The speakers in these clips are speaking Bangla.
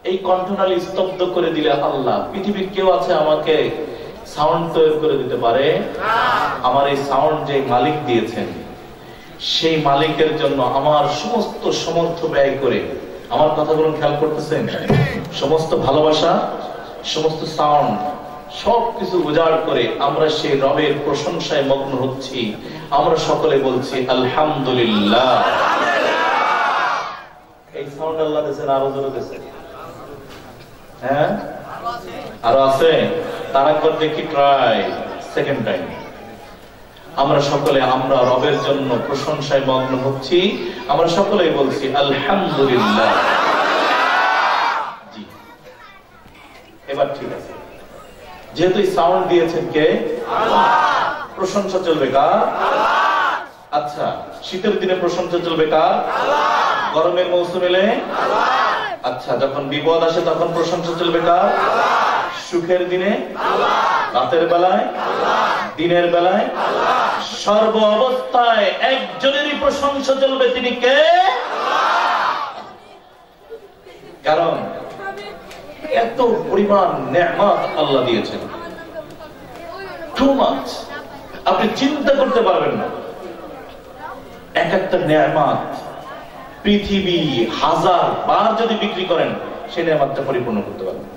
এই কণ্ঠনালী স্তব্ধ করে দিলে আল্লাহ, পৃথিবীর কেউ আছে আমাকে সাউন্ড তৈরি করে দিতে পারে? আমার এই সাউন্ড যে মালিক দিয়েছেন, সেই মালিকের জন্য আমার সমস্ত সমর্থ ব্যয় করে, আমার কথাগুলো খেয়াল করতেছেন, সমস্ত ভালোবাসা, সমস্ত সাউন্ড, সবকিছু উজাড় করে আমরা সেই রবের প্রশংসায় মগ্ন হচ্ছি। আমরা সকলে বলছি আলহামদুলিল্লাহ। এই সাউন্ড আল্লাহ দিয়েছেন, আরো জোরে দিয়েছেন। হ্যাঁ, আরো আছে। তার একবার দেখি, ট্রাই, সেকেন্ড টাইম। আমরা সকলে আমরা রবের জন্য প্রশংসায় মগ্ন হচ্ছি। আমরা সকলেই বলছি আলহামদুলিল্লাহ। জি, এবার ঠিক আছে। যেহেতু সাউন্ড দিয়েছেন কে? আল্লাহ। প্রশংসা চলবে কার? আল্লাহ। আচ্ছা, শীতের দিনে প্রশংসা চলবে কার? আল্লাহ। গরমের মৌসুম এলে? আল্লাহ। আচ্ছা, যখন বিপদ আসে তখন প্রশংসা চলবে কার? আল্লাহ। সুখের দিনে? আল্লাহ। রাতের বেলায়? আল্লাহ। দিনের বেলায়? আল্লাহ। সর্ব অবস্থায় একজনেরই প্রশংসা চলবে, তিনি কে? আল্লাহ। কারণ এত পরিমাণ নেয়ামত আল্লাহ দিয়েছেন, টু মাচ, আপনি চিন্তা করতে পারবেন না। এক একটা নেয়ামত পৃথিবী 1000 বার যদি বিক্রি করেন, সেই নেয়ামতটা পরিপূর্ণ করতে পারবেন।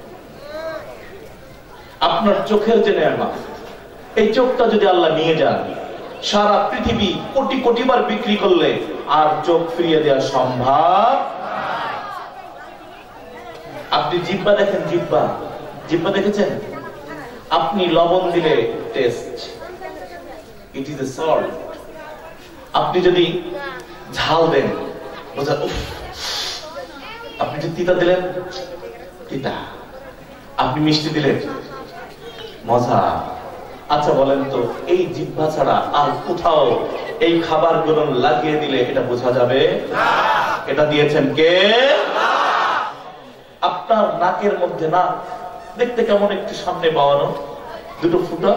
আপনার চোখের যে নেয়ামত, এই চোখটা যদি আল্লাহ নিয়ে যান, সারা পৃথিবী কোটি কোটি বার বিক্রি করলে আর চোখ ফিরিয়ে দেওয়া সম্ভব। আপনি জিহ্বা দেখেন, জিহ্বা, জিহ্বা দেখেছেন? আপনি লবণ দিলে test, it is a salt. আপনি যদি ঝাল দেন, আপনি যদি তিতা দিলেন, তিতা। আপনি মিষ্টি দিলেন, মজা। আচ্ছা বলেন তো, এই জিহ্বা ছাড়া আর কোথাও এই খাবারগুলো লাগিয়ে দিলে এটা বোঝা যাবে? এটা দিয়েছেন কে? আপনার নাকের মধ্যে না দেখতে কেমন একটু সামনে বাওয়ানো, দুটো ফুটা।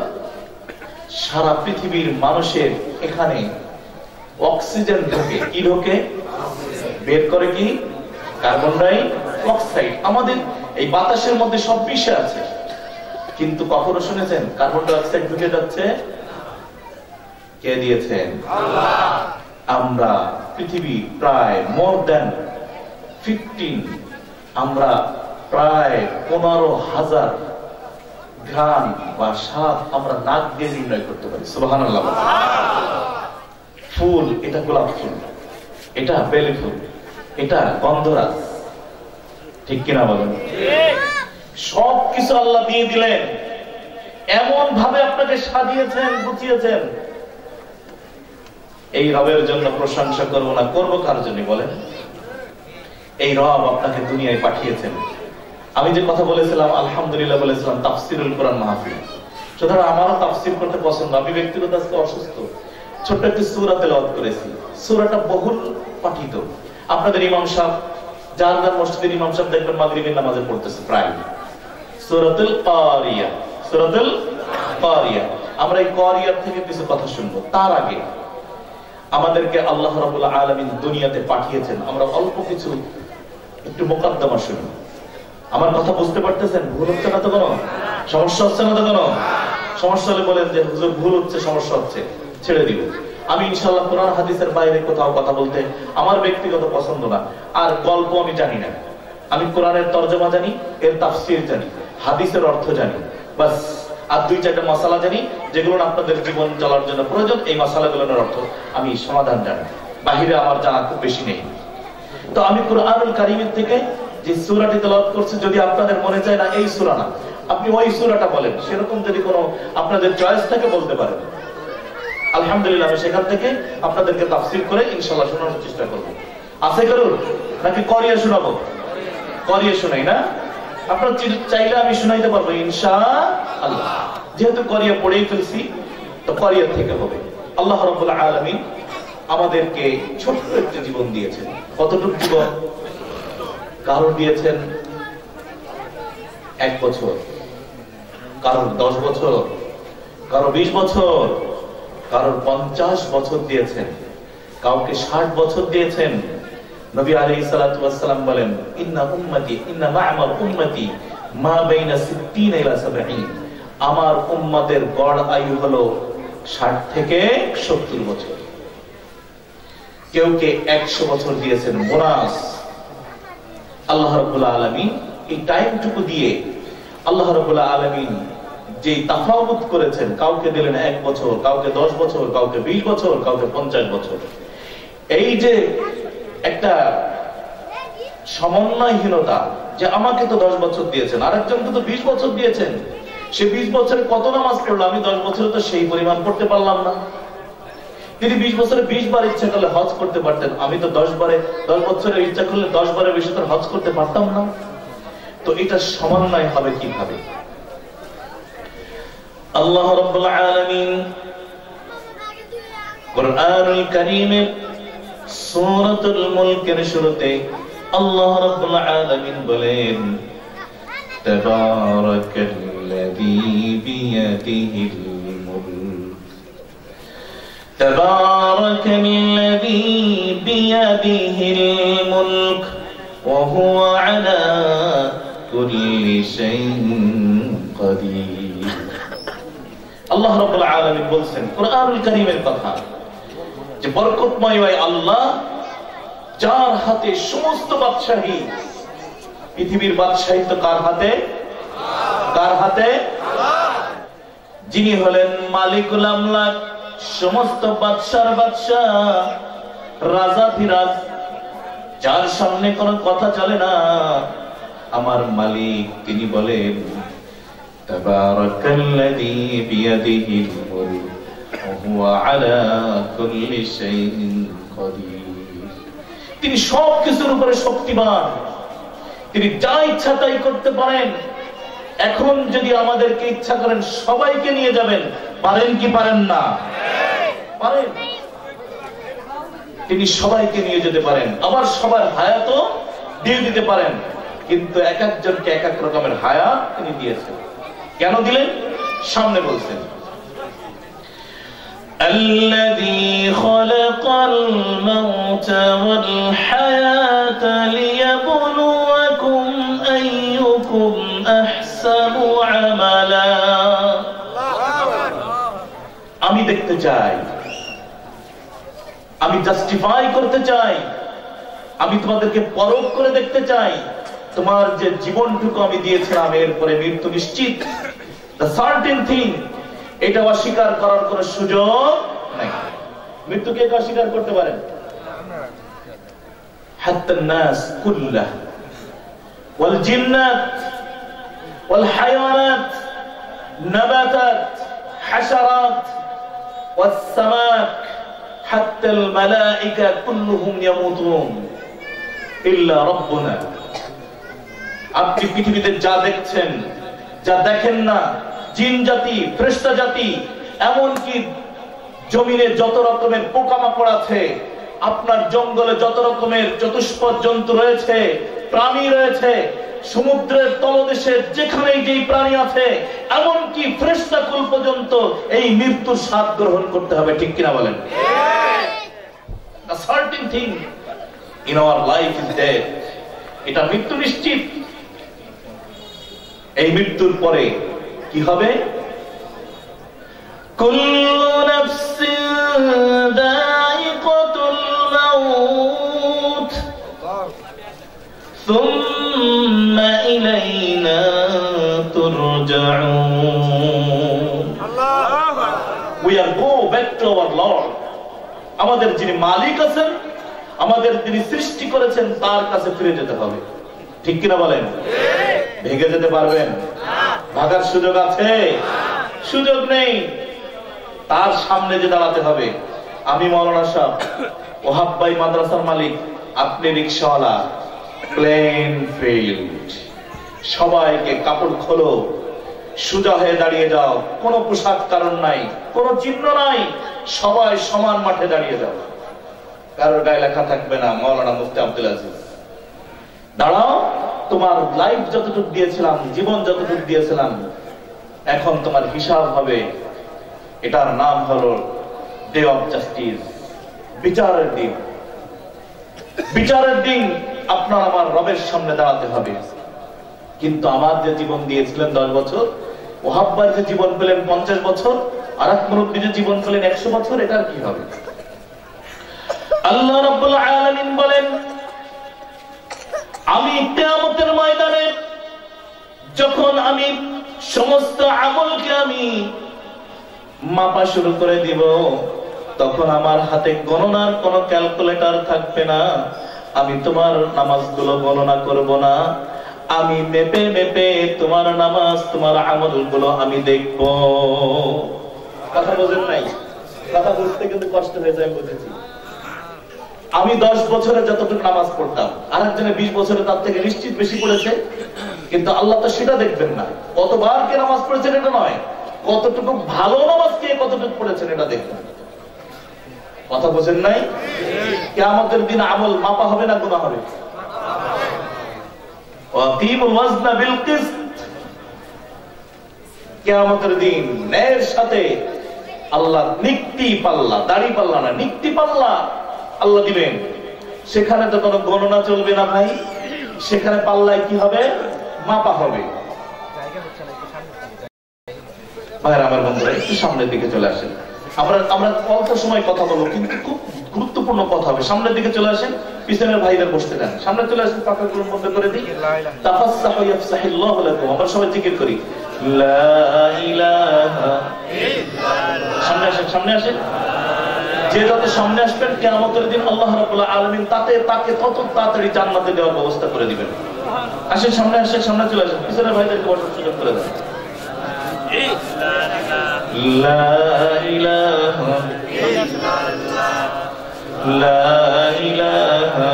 সারা পৃথিবীর মানুষের এখানে অক্সিজেন ঢোকে, কি ঢোকে? বের করে কি? Carbon die oxide. আমাদের এই বাতাসের মধ্যে সব মিশে আছে, কিন্তু কখনো শুনেছেন কার্বন ডাই অক্সাইড ঢুকে যাচ্ছে? কে দিয়েছেন? আল্লাহ। আমরা পৃথিবী প্রায় মোর দ্যান 15, আমরা প্রায় 15,000 ঘ্রাণ বা স্বাদ আমরা নাক দিয়ে নির্ণয় করতে পারি। সুবহানাল্লাহ। ফুল, এটা গোলাপ ফুল, এটা বেলি ফুল, এটা গন্ধরাজ, ঠিক কিনা বলেন? সবকিছু আল্লাহ দিয়ে দিলেন, এমন ভাবে আপনাকে সাজিয়েছেন, গুছিয়েছেন। এই রবের জন্য প্রশংসা করবো না, করবো কার জন্য বলেন? এই রব আপনাকে দুনিয়ায় পাঠিয়েছেন। আমি যে কথা বলেছিলাম আলহামদুলিল্লাহ বলেছিলাম তাফসিরুল কোরআন মাহফিল, সুতরাং আমারও তাফসির করতে পছন্দ। আমি ব্যক্তিগত আজকে অসুস্থ, ছোট্ট একটি সূরা তেলাওয়াত করেছি। সূরাটা বহুল পঠিত। আপনাদের ইমাম সাহেব, যার যার মসজিদের ইমাম সাহেব দেখবেন মাগরিবের নামাজে পড়তেছে প্রায় সূরাতুল কারিয়া। সূরাতুল কারিয়া। আমরা এই কারিয়া থেকে কিছু কথা শুনবো। তার আগে আমাদেরকে আল্লাহ রাব্বুল আলামিন দুনিয়াতে পাঠিয়েছেন, আমরা অল্প কিছু একটু মুকদ্দমা শুনি। আমার কথা বুঝতে পারতেছেন? ভুল হচ্ছে না তো? কোনো সমস্যা হচ্ছে না তো? কোনো সমস্যা হলে বলেন যে হুজুর ভুল হচ্ছে, সমস্যা হচ্ছে, ছেড়ে দিব। আমি ইনশাআল্লাহ কোরআন হাদিসের বাইরে কোথাও কথা বলতে আমার ব্যক্তিগত পছন্দ না। আর গল্প আমি জানি না, আমি কোরআনের তরজমা জানি, এর তাফসীর জানি, হাদিসের অর্থ জানি, বাস। আর 2-4টা মাসালা জানি, যেগুলো আপনাদের জীবন চলার জন্য প্রয়োজন। এই মাসালাগুলোর অর্থ আমি সমাধান জানি, বাহিরে আমার জানা খুব বেশি নেই। তো আমি কোরআনুল কারীমের থেকে যে সূরাটি তেলাওয়াত করছি, যদি আপনাদের মনে চায় না এই সূরা না, আপনি ওই সূরাটা বলেন, সেরকম যদি কোনো আপনাদের চয়েস থাকে বলতে পারেন। আলহামদুলিল্লাহ আমি সেখান থেকে আপনাদেরকে তাফসীর করে ইনশাআল্লাহ শোনানোর চেষ্টা করব। আছে করুন নাকি করিয়া শোনাবো? করিয়া শোনাই না? আপনারা চাইলে আমি শোনাইতে পারবো ইনশাআল্লাহ। যেহেতু করিয়া পড়েই ফেলছি, তো করিয়া থেকে হবে। আল্লাহ রাব্বুল আলামিন আমাদেরকে ছোট্ট একটা জীবন দিয়েছেন। কতটুকু জীবন? কারো দিয়েছেন 1 বছর, কারো 10 বছর, কারো 20 বছর, কারো 50 বছর দিয়েছেন, কাউকে 60 বছর দিয়েছেন, নবী আলাইহিস সালাতু ওয়াস সালাম বলেন, ইন্না উম্মতি ইন্না মা'মার উম্মতি মা বাইনা 60 ইলা 70। আমার উম্মতের গড় আয়ু হলো 60 থেকে 70 বছর। কেউ কে 100 বছর দিয়েছেন বোনাস। আল্লাহ রাব্বুল আলামিন এই টাইমটুকু দিয়ে আল্লাহ রাব্বুল আলামিন যে তাফাউত করেছেন, কাউকে দিলেন 1 বছর, কাউকে 10 বছর, কাউকে 20 বছর, কাউকে 50 বছর। এই যে একটা সমন্বয়হীনতা, যে আমাকে তো 10 বছর দিয়েছেন, আরেকজনকে তো 20 বছর দিয়েছেন, সে 20 বছরে কত নামাজ পড়লো, আমি 10 বছরে তো সেই পরিমাণ পড়তে পারলাম না। তিনি 20 বছরে 20 বার ইচ্ছা করলে হজ করতে পারতেন, আমি তো 10 বছরে ইচ্ছা করলে 10 বারের বেশি তো হজ করতে পারতাম না। তো এটা সমন্বয় হবে কিভাবে? আল্লাহ রাব্বুল আলামিন কুরআনুল কারীমের সূরাতুল মুলকের শুরুতে আল্লাহ রাব্বুল আলামিন বলেন, তাবারাকাল্লাযী বিয়াদিহিল মুলক তাবারাকাল্লাযী বিয়াদিহিল মুলক ওয়া হুয়া আলা কুল্লি শাইইন কাদির। আল্লাহ রাব্বুল আলামিন বলছেন কুরআনুল কারীমের কথা, যে বরকতময় আল্লাহ, যার হাতে সমস্ত বাদশাহী। পৃথিবীর বাদশাহী তো কার হাতে? কার হাতে? যিনি হলেন মালিকুল আমলাক, সমস্ত বাদশার বাদশাহ, রাজাধিরাজ, যার সামনে কোনো কথা চলে না। আমার মালিক তিনি বলেন, তাবারাকাল্লাযী বিয়াদিহিল মুলক ওয়া হুয়া আলা কুল্লি শাইইন কাদির। তিনি সবকিছুর উপরে শক্তিমান, তিনি যা ইচ্ছা তাই করতে পারেন। এখন যদি আমাদেরকে ইচ্ছা করেন সবাইকে নিয়ে যাবেন, পারেন কি পারেন না? পারেন। তিনি সবাইকে নিয়ে যেতে পারেন, আবার সবার হায়াতও দিয়ে দিতে পারেন। কিন্তু এক একজনকে এক এক রকমের হায়াত তিনি দিয়েছেন। কেন দিলেন? সামনে বলছেন, الذي خلق الموت والحياة ليبلوكم أيكم أحسن عملا। আমি দেখতে চাই, আমি জাস্টিফাই করতে চাই, আমি তোমাদেরকে পরখ করে দেখতে চাই। তোমার যে জীবনটুকু আমি দিয়েছিলাম, এরপরে মৃত্যু নিশ্চিত, the certain thing, এটা অস্বীকার করার কোন সুযোগ নাই। মৃত্যুকে অস্বীকার করতে পারেন? হাত্তা الناس كلها والجنات والحيوانات نباتات حشرات والسماك حتى الملائكة كلهم يموتون إلا ربنا। আপনি পৃথিবীতে যা দেখছেন, যা দেখেন না, জিন জাতি, ফেরেশতা জাতি, এমনকি জমিনে যত রকমের পোকামাকড় আছে, আপনার জঙ্গলে যত রকমের চতুষ্পদ জন্তু রয়েছে, প্রাণী রয়েছে, সমুদ্রের তলদেশে যেখানেই যেই প্রাণী আছে, এমনকি ফেরেশতা কুল পর্যন্ত এই মৃত্যুর স্বাদ গ্রহণ করতে হবে। ঠিক কিনা বলেন? A certain thing in our life is death. এটা মৃত্যু নিশ্চিত। এই মৃত্যুর পরে কি হবে? কুল্লু নাফসিন যায়িকাতুল মাউত সুম্মা ইলাইনা তুরজাউন। We are go back to our Lord. আমাদের যিনি মালিক আছেন, আমাদের যিনি সৃষ্টি করেছেন, তার কাছে ফিরে যেতে হবে। ঠিক কিনা বলেন? ভেগে যেতে পারবেন? ভাগার সুযোগ আছে? সুযোগ নেই। তার সামনে যে দাঁড়াতে হবে। আমি মাওলানা সাহেব, ওহাব ভাই মাদ্রাসার মালিক, আপনি রিকশাওয়ালা, প্লেন ফিল্ড, সবাইকে কাপড় খোলো, সোজা হয়ে দাঁড়িয়ে যাও, কোনো পোশাক কারণ নাই, কোনো চিহ্ন নাই, সবাই সমান মাঠে দাঁড়িয়ে যাও। কারোর গায়ে লেখা থাকবে না মাওলানা মুফতি আব্দুল আজিজ। দাঁড়াও, তোমার লাইফ যতটুকু দিয়েছিলাম, জীবন যতটুকু দিয়েছিলাম, এখন তোমার হিসাব হবে। এটার নাম হলো ডে অফ জাস্টিস, বিচারের দিন। বিচারের দিন আপনার আমার রবের সামনে দাঁড়াতে হবে। কিন্তু আমার যে জীবন দিয়েছিলেন 10 বছর, ওহাব্বার যে জীবন পেলেন 50 বছর, আর এক মুরব্বী যে জীবন পেলেন 100 বছর, এটার কি হবে? আল্লাহ রাব্বুল আলামিন বলেন, আমি কিয়ামতের ময়দানে যখন আমি সমস্ত আমলকে আমি মাপা শুরু করে দিব, তখন আমার হাতে গণনার কোন ক্যালকুলেটর থাকবে না। আমি তোমার নামাজগুলো গণনা করব না, আমি মেপে মেপে তোমার নামাজ, তোমার আমলগুলো আমি দেখব। কথা বুঝেন নাই? কথা বুঝতে কিন্তু কষ্ট হয়ে যায়, বুঝেছি। আমি 10 বছরে যতটুকু নামাজ পড়তাম, আরেকজনে 20 বছরে তার থেকে নিশ্চিত বেশি পড়েছে, কিন্তু আল্লাহ তো সেটা দেখবেন না। কতবার কে নামাজ পড়েছেন এটা নয়, কতটুকু ভালো নামাজ কে কতটুকু পড়েছেন এটা দেখবেন। কথা বোঝেন নাই? কিয়ামতের দিন আমল মাপা হবে না গুনাহ হবে? ওয়াকিমুল ওয়াজনা বিল কিসত। কিয়ামতের দিন ন্যায়ের সাথে আল্লাহ নিক্তি পাল্লা, দাড়ি পাল্লা না, নিক্তি পাল্লা আল্লাহ দিবেন। সেখানে তো কোনো গণনা চলবে না ভাই, সেখানে পাল্লায় কি হবে? মাপা হবে। ভাইরা আমার বন্ধুরা, একটু সামনের দিকে চলে আসেন। আমরা অল্প সময় কথা বলবো, কিন্তু খুব গুরুত্বপূর্ণ কথা হবে। সামনের দিকে চলে আসেন, পিছনের ভাইদের বসতে দেন। সামনে চলে আসেন, পাকাগুলো বন্ধ করে দিই। তাফাসসাহু ইয়াফসাহিল্লাহু লাকুম। আমরা সবাই জিকির করি, লা ইলাহা ইল্লাল্লাহ। সামনে আসেন, সামনে আসেন। যে যত সামনে আসবেন, কিয়ামতের দিন আল্লাহ রাব্বুল আলামিন তাকে তত তাড়াতাড়ি জান্নাতে দেওয়ার ব্যবস্থা করে দিবেন। আসেন, সামনে আসেন, সামনে চলে আসেন। পিছনের ভাইদেরকে বসার সুযোগ করে দেন। লা ইলাহা ইল্লাল্লাহ, লা ইলাহা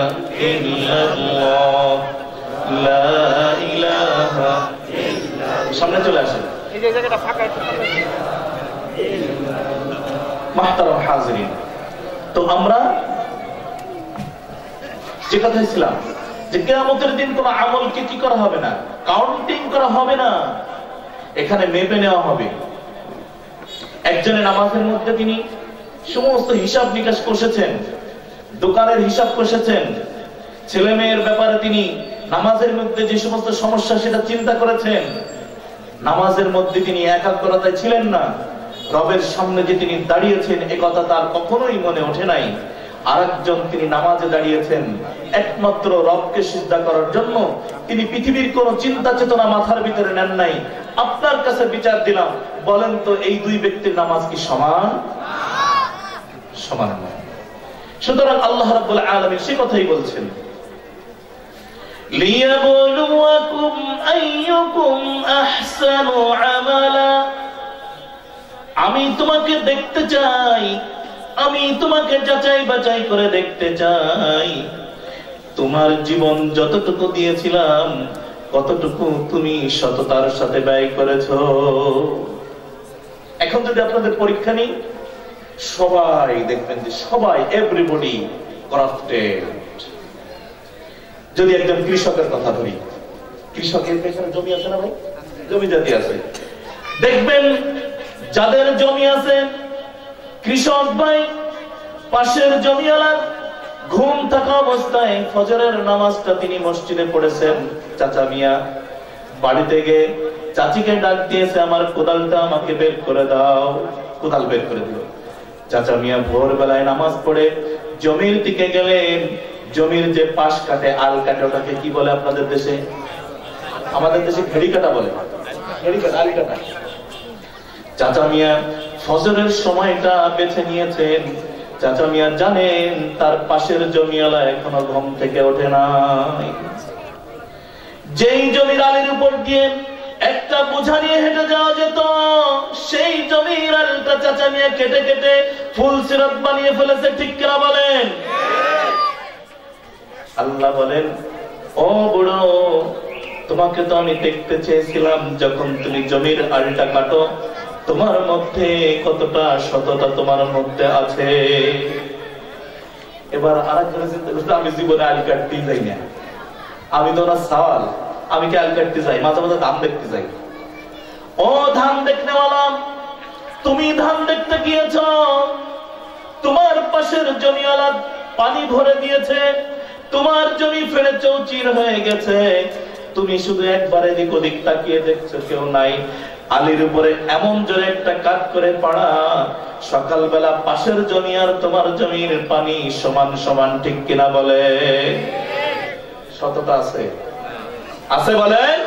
ইল্লাল্লাহ, লা ইলাহা ইল্লাল্লাহ। সামনে চলে আসেন। এই যে জায়গাটা ফাঁকা আছে, মাহতারাম হাজিরিন, তো আমরা যে কথা ছিলাম যে কিয়ামতের দিন কোন আমলকে কি করা হবে না, কাউন্টিং করা হবে না, এখানে মেপে নেওয়া হবে। একজনের নামাজের মধ্যে তিনি সমস্ত হিসাব নিকাশ কষেছেন, দোকানের হিসাব কষেছেন, ছেলে মেয়ের ব্যাপারে তিনি নামাজের মধ্যে যে সমস্ত সমস্যা সেটা চিন্তা করেছেন। নামাজের মধ্যে তিনি একাগ্রতায় ছিলেন না, রবের সামনে যে তিনি দাঁড়িয়েছেন এ কথা তার কখনোই মনে ওঠে নাই। আরেকজন তিনি নামাজে দাঁড়িয়েছেন একমাত্র রবকে সিজদা করার জন্য, তিনি পৃথিবীর কোন চিন্তা চেতনা মাথার ভিতরে নেন নাই। আপনার কাছে বিচার দিলাম, বলেন তো এই দুই ব্যক্তির নামাজ কি সমান? সমান নয়। সুতরাং আল্লাহ রাব্বুল আলামিন সে কথাই বলছেন, লিয়াবলুয়াকুম আইয়ুকুম আহসানু আমালা। আমি তোমাকে দেখতে চাই, আমি তোমাকে যাচাই বাছাই করে দেখতে চাই, তোমার জীবন যতটুকু দিয়েছিলাম কতটুকু তুমি সততার সাথে ব্যয় করেছো। এখন যদি আপনাদের পরীক্ষা নেই, সবাই দেখবেন যে সবাই এভরিবডি করাপ্টেড। যদি একজন কৃষকের কথা ধরি, কৃষকের পেছনে জমি আছে না ভাই? জমি জাতি আছে। দেখবেন যাদের জমি আছে, কৃষক ভাই পাশের জমিওয়ালার ঘুম থাকা অবস্থায় ফজরের নামাজটা তিনি মসজিদে পড়েছেন। চাচা মিয়া বাড়িতে গিয়ে চাচিকে ডাক দিয়েছে, আমার কোদালটা আমাকে বের করে দাও। কোদাল বের করে দিল। চাচা মিয়া ভোরবেলায় নামাজ পড়ে জমির দিকে গেলেন। জমির যে পাশ কাটে, আল কাটে, ওটাকে কি বলে আপনাদের দেশে? আমাদের দেশে ঘেড়ি কাটা বলে। ঘেড়ি কাটা, আল কাটা। চাচা মিয়া ফজরের সময়টা বেছে নিয়েছেন। চাচা মিয়া জানেন তার পাশের জমিওয়ালা এখনো ঘুম থেকে ওঠে নাই। যেই জমির আলের উপর দিয়ে একটা বোঝা নিয়ে হেঁটে যাওয়া যেত, সেই জমির আলটা চাচা মিয়া কেটে কেটে ফুল সিরাত বানিয়ে ফেলেছে। ঠিক কিনা বলেন? আল্লাহ বলেন, ও বুড়ো, তোমাকে তো আমি দেখতে চেয়েছিলাম যখন তুমি জমির আলটা কাটো, তোমার মধ্যে কতটা সততা তোমার মধ্যে আছে। এবার আরেকজনের চিন্তা করছে, আমি জীবনে আল কাটতেই যাই না, আমি তো না সাওয়াল, আমি কি আল কাটতে যাই? মাঝে মাঝে ধান দেখতে যাই। ও ধান দেখতে বললাম, তুমি ধান দেখতে গিয়েছ, তোমার পাশের জমিওয়ালা পানি ভরে দিয়েছে, তোমার জমি ফেলে চৌচির হয়ে গেছে, তুমি শুধু একবার এদিক ওদিক তাকিয়ে দেখছো কেউ নাই। আলীর উপরে এমন জোরে একটা কাট করে পড়া, সকালবেলা পাশের জমি আর তোমার জমির পানি সমান সমান, ঠিক কিনা বলে? সততা আছে? আছে বলেন?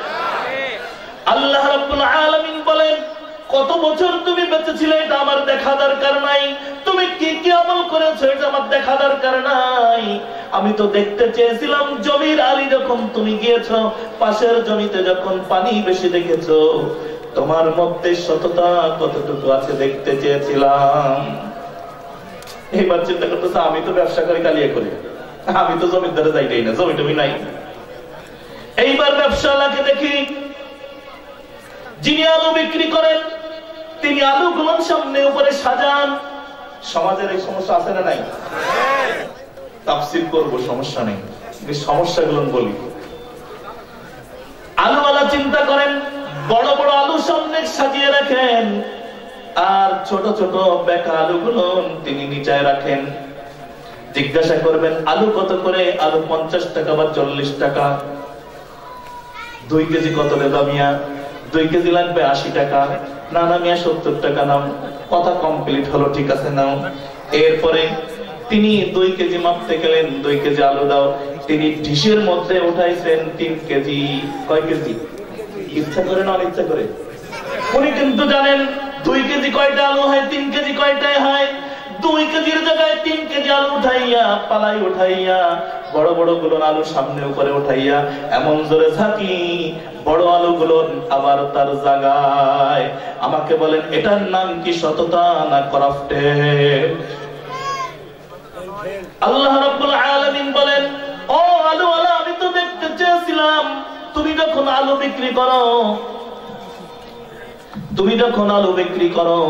আল্লাহ রাব্বুল আলামিন বলেন, কত বছর তুমি বেঁচে ছিলে এটা আমার দেখা দরকার নাই, তুমি কি কি আমল করেছো এটা আমার দেখা দরকার নাই। আমি তো দেখতে চেয়েছিলাম জমির আলী যখন তুমি গিয়েছো, পাশের জমিতে যখন পানি বেশি দেখেছো, তোমার মধ্যে সততা কতটুকু আছে দেখতে চেয়েছিলাম। এইবার চিন্তা করতেছে, আমি তো ব্যবসা করি, কালিয়া করি, আমি তো জমিদারে যাইতেই না, জমি টমি নাই। এইবার ব্যবসাওয়ালাকে দেখি, যিনি আলু বিক্রি করেন তিনি আলুগুলো সামনে উপরে সাজান। সমাজের এই সমস্যা আছে না নাই? তাফসীর করব, সমস্যা নেই, এই সমস্যাগুলো বলি। আলুওয়ালা চিন্তা করেন, বড় বড় আলু সামনে সাজিয়ে রাখেন, আর ছোট ছোট বেকা আলুগুলো তিনি নিচায় রাখেন। জিজ্ঞাসা করবেন, আলু কত করে? আলু 50 টাকা বা 40 টাকা। 2 কেজি কত রে দামিয়া? 2 কেজি লাগবে 80 টাকা। না না মিয়া 70 টাকা নাও। কথা কমপ্লিট হলো, ঠিক আছে নাও। এরপরে তিনি 2 কেজি মাপতে গেলেন, 2 কেজি আলু দাও। তিনি ডিশের মধ্যে উঠাইছেন 3 কেজি। কয় কেজি? ইচ্ছা করে না অনিচ্ছা করে? উনি কিন্তু জানেন 2 কেজি কয়টা আলু হয়, 3 কেজি কয়টায় হয়। 2 কেজির জায়গায় 3 কেজি আলু উঠাইয়া, পালাই উঠাইয়া, বড় বড় গুলো আলু সামনে উপরে উঠাইয়া এমন জোরে ঝাঁকি, বড় আলুগুলো আবার তার জায়গায়। আমাকে বলেন, এটার নাম কি সততা না করাপ্টেড? আল্লাহ রাব্বুল আলামিন বলেন, ও আলুওয়ালা, আমি তো দেখতে চেয়েছিলাম তুমি যখন আলু বিক্রি করো,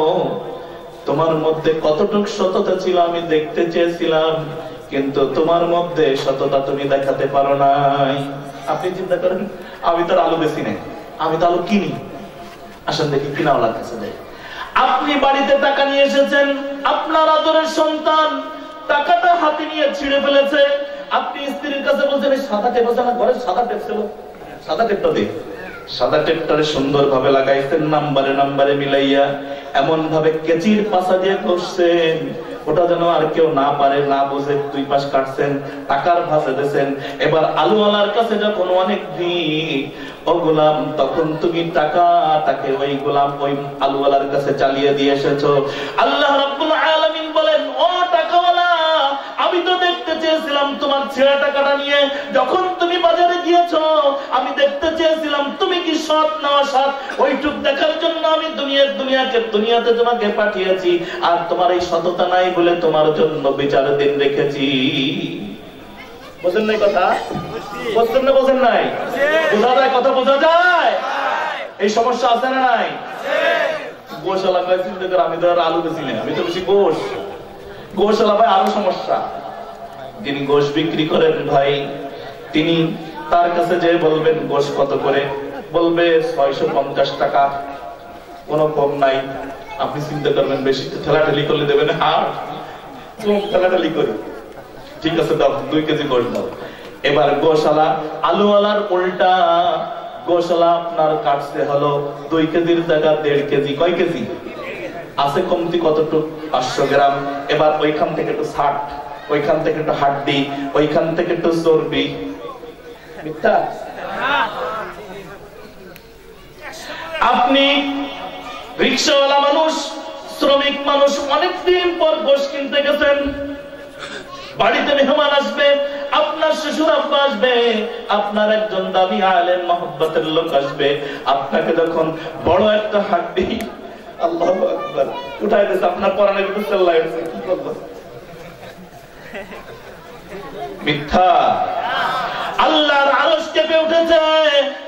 তোমার মধ্যে কতটুকু সততা ছিল আমি দেখতে চেয়েছিলাম, কিন্তু তোমার মধ্যে সততা তুমি দেখাতে পারো নাই। আপনি চিন্তা করেন, আমি তো আলু বেশি নেই, আমি তো আলু কিনি। আসেন দেখি কিনাওয়ালার কাছে যাই। আপনি বাড়িতে টাকা নিয়ে এসেছেন, আপনার আদরের সন্তান টাকাটা হাতে নিয়ে ছিঁড়ে ফেলেছে। আপনি স্ত্রীর কাছে বলছেন, সাদা টেপ আছে না ঘরে? সাদা টেপ ছিল, সাদা টেপটা দে। সাদা টেপটারে সুন্দর ভাবে লাগাইছেন, নাম্বারে নাম্বারে মিলাইয়া এমন ভাবে কেচির পাশা দিয়ে কষছেন, ওটা যেন আর কেউ না পারে, না বোঝে। 2 পাশ কাটছেন, টাকার ভাঁজে দিয়েছেন। এবার আলুওয়ালার কাছে যখন অনেক ভিড়, ও গোলাম, তখন তুমি টাকাটাকে ওই গোলাম ওই আলুওয়ালার কাছে চালিয়ে দিয়ে এসেছো। আল্লাহ রাব্বুল আলামিন বলেন, ও টাকাওয়ালা, আমি তো দেখতে চেয়েছিলাম তোমার ছেঁড়া টাকাটা নিয়ে যখন তুমি বাজারে গিয়েছো, আমি দেখতে চেয়েছিলাম তুমি কি সৎ না অসৎ, ওইটুক দেখার জন্য আমি দুনিয়াতে তোমাকে পাঠিয়েছি। আর তোমার এই সততা নাই বলে তোমার জন্য বিচারের দিন রেখেছি। বোঝেন নাই কথা? বুঝছেন না? বোঝেন নাই? বোঝা যায়? কথা বোঝা যায়? এই সমস্যা আছে না নাই? গোশালা কয় চিন্তা করে, আমি তো আর আলু বেশি না, আমি তো বেশি গোশ। গোশালা ভাই আরো সমস্যা। যিনি গোশ বিক্রি করেন ভাই, তিনি তার কাছে যে বলবেন গোশ কত করে, বলবে 650 টাকা, কোনো কম নাই। আপনি চিন্তা করবেন, বেশি ঠেলাঠেলি করলে দেবেন, আর ঠেলাঠেলি করি, ঠিক আছে দাও 2 কেজি গোশ দাও। এবার গোশালা আলুওয়ালার উল্টা, গোশালা আপনার কাটতে হলো 2 কেজির জায়গা 1.5 কেজি। কয় কেজি আছে? কমতি কতটুক? 500 গ্রাম। এবার ওইখান থেকে একটু ছাট, ওইখান থেকে একটু হাড্ডি, ওইখান থেকে একটু চর্বি। মিথ্যা? আপনি রিকশাওয়ালা মানুষ, শ্রমিক মানুষ, অনেকদিন পর গোশ কিনতে গেছেন, বাড়িতে মেহমান আসবে, আপনার শ্বশুর আব্বা আসবে, আপনার একজন দামি আলেম মহব্বতের লোক আসবে। আপনাকে যখন বড় একটা হাড্ডি, আল্লাহু আকবার, উঠাই দিয়েছে, আপনার পরানের ভিতর চেল্লাই উঠছে, কি করবো? মিথ্যা? আল্লাহর আরশ কেঁপে উঠেছে।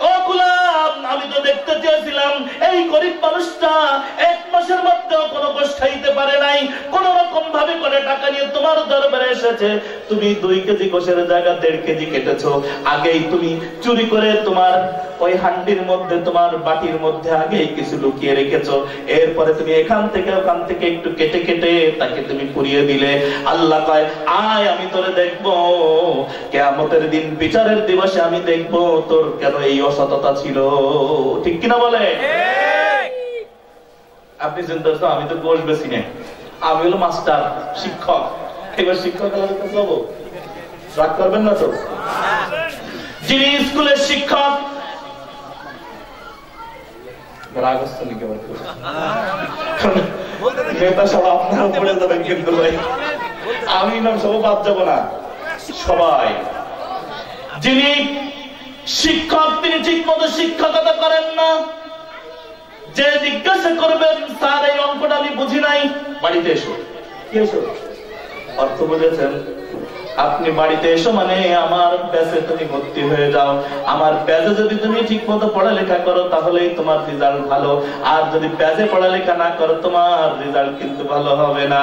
ও গোলাম, আমি তো দেখতে চেয়েছিলাম এই গরিব মানুষটা 1 মাসের মধ্যে কোনো গোশ খাইতে পারে নাই, কোন রকম ভাবে করে টাকা নিয়ে তোমার দরবারে এসেছে, তুমি 2 কেজি গোশের জায়গা 1.5 কেজি কেটেছো, আগেই তুমি চুরি করে তোমার ওই হান্ডির মধ্যে, তোমার বাটির মধ্যে আগেই কিছু লুকিয়ে রেখেছো, এরপরে তুমি এখান থেকে ওখান থেকে একটু কেটে কেটে তাকে তুমি পুড়িয়ে দিলে। আল্লাহ কয়, আয় আমি তোরে দেখবো, কিয়ামতের দিন বিচারের দিবসে আমি দেখবো তোর কেন এই অসততা ছিল। ঠিক কিনা বলে? আপনি চিন্তা করছেন আমি তো গোশ বেশি না, আমি হলো মাস্টার, শিক্ষক, এবার শিক্ষক যাবো, রাগ করবেন না তো? যিনি স্কুলের শিক্ষক, নেতা সব আপনার উপরে যাবেন, কিন্তু ভাই আমি নাম সব বাদ যাবো না। সবাই যিনি শিক্ষক তিনি ঠিক মতো শিক্ষকতা করেন না, যে জিজ্ঞাসা করবেন স্যার এই অঙ্কটা আমি বুঝি নাই, বাড়িতে এসো। কি এসো? অর্থ বুঝেছেন? আপনি বাড়িতে এসো মানে আমার ব্যাচে তুমি ভর্তি হয়ে যাও, আমার ব্যাচে যদি তুমি ঠিক মতো পড়ালেখা করো তাহলেই তোমার রেজাল্ট ভালো, আর যদি ব্যাচে পড়ালেখা না করো তোমার রেজাল্ট কিন্তু ভালো হবে না।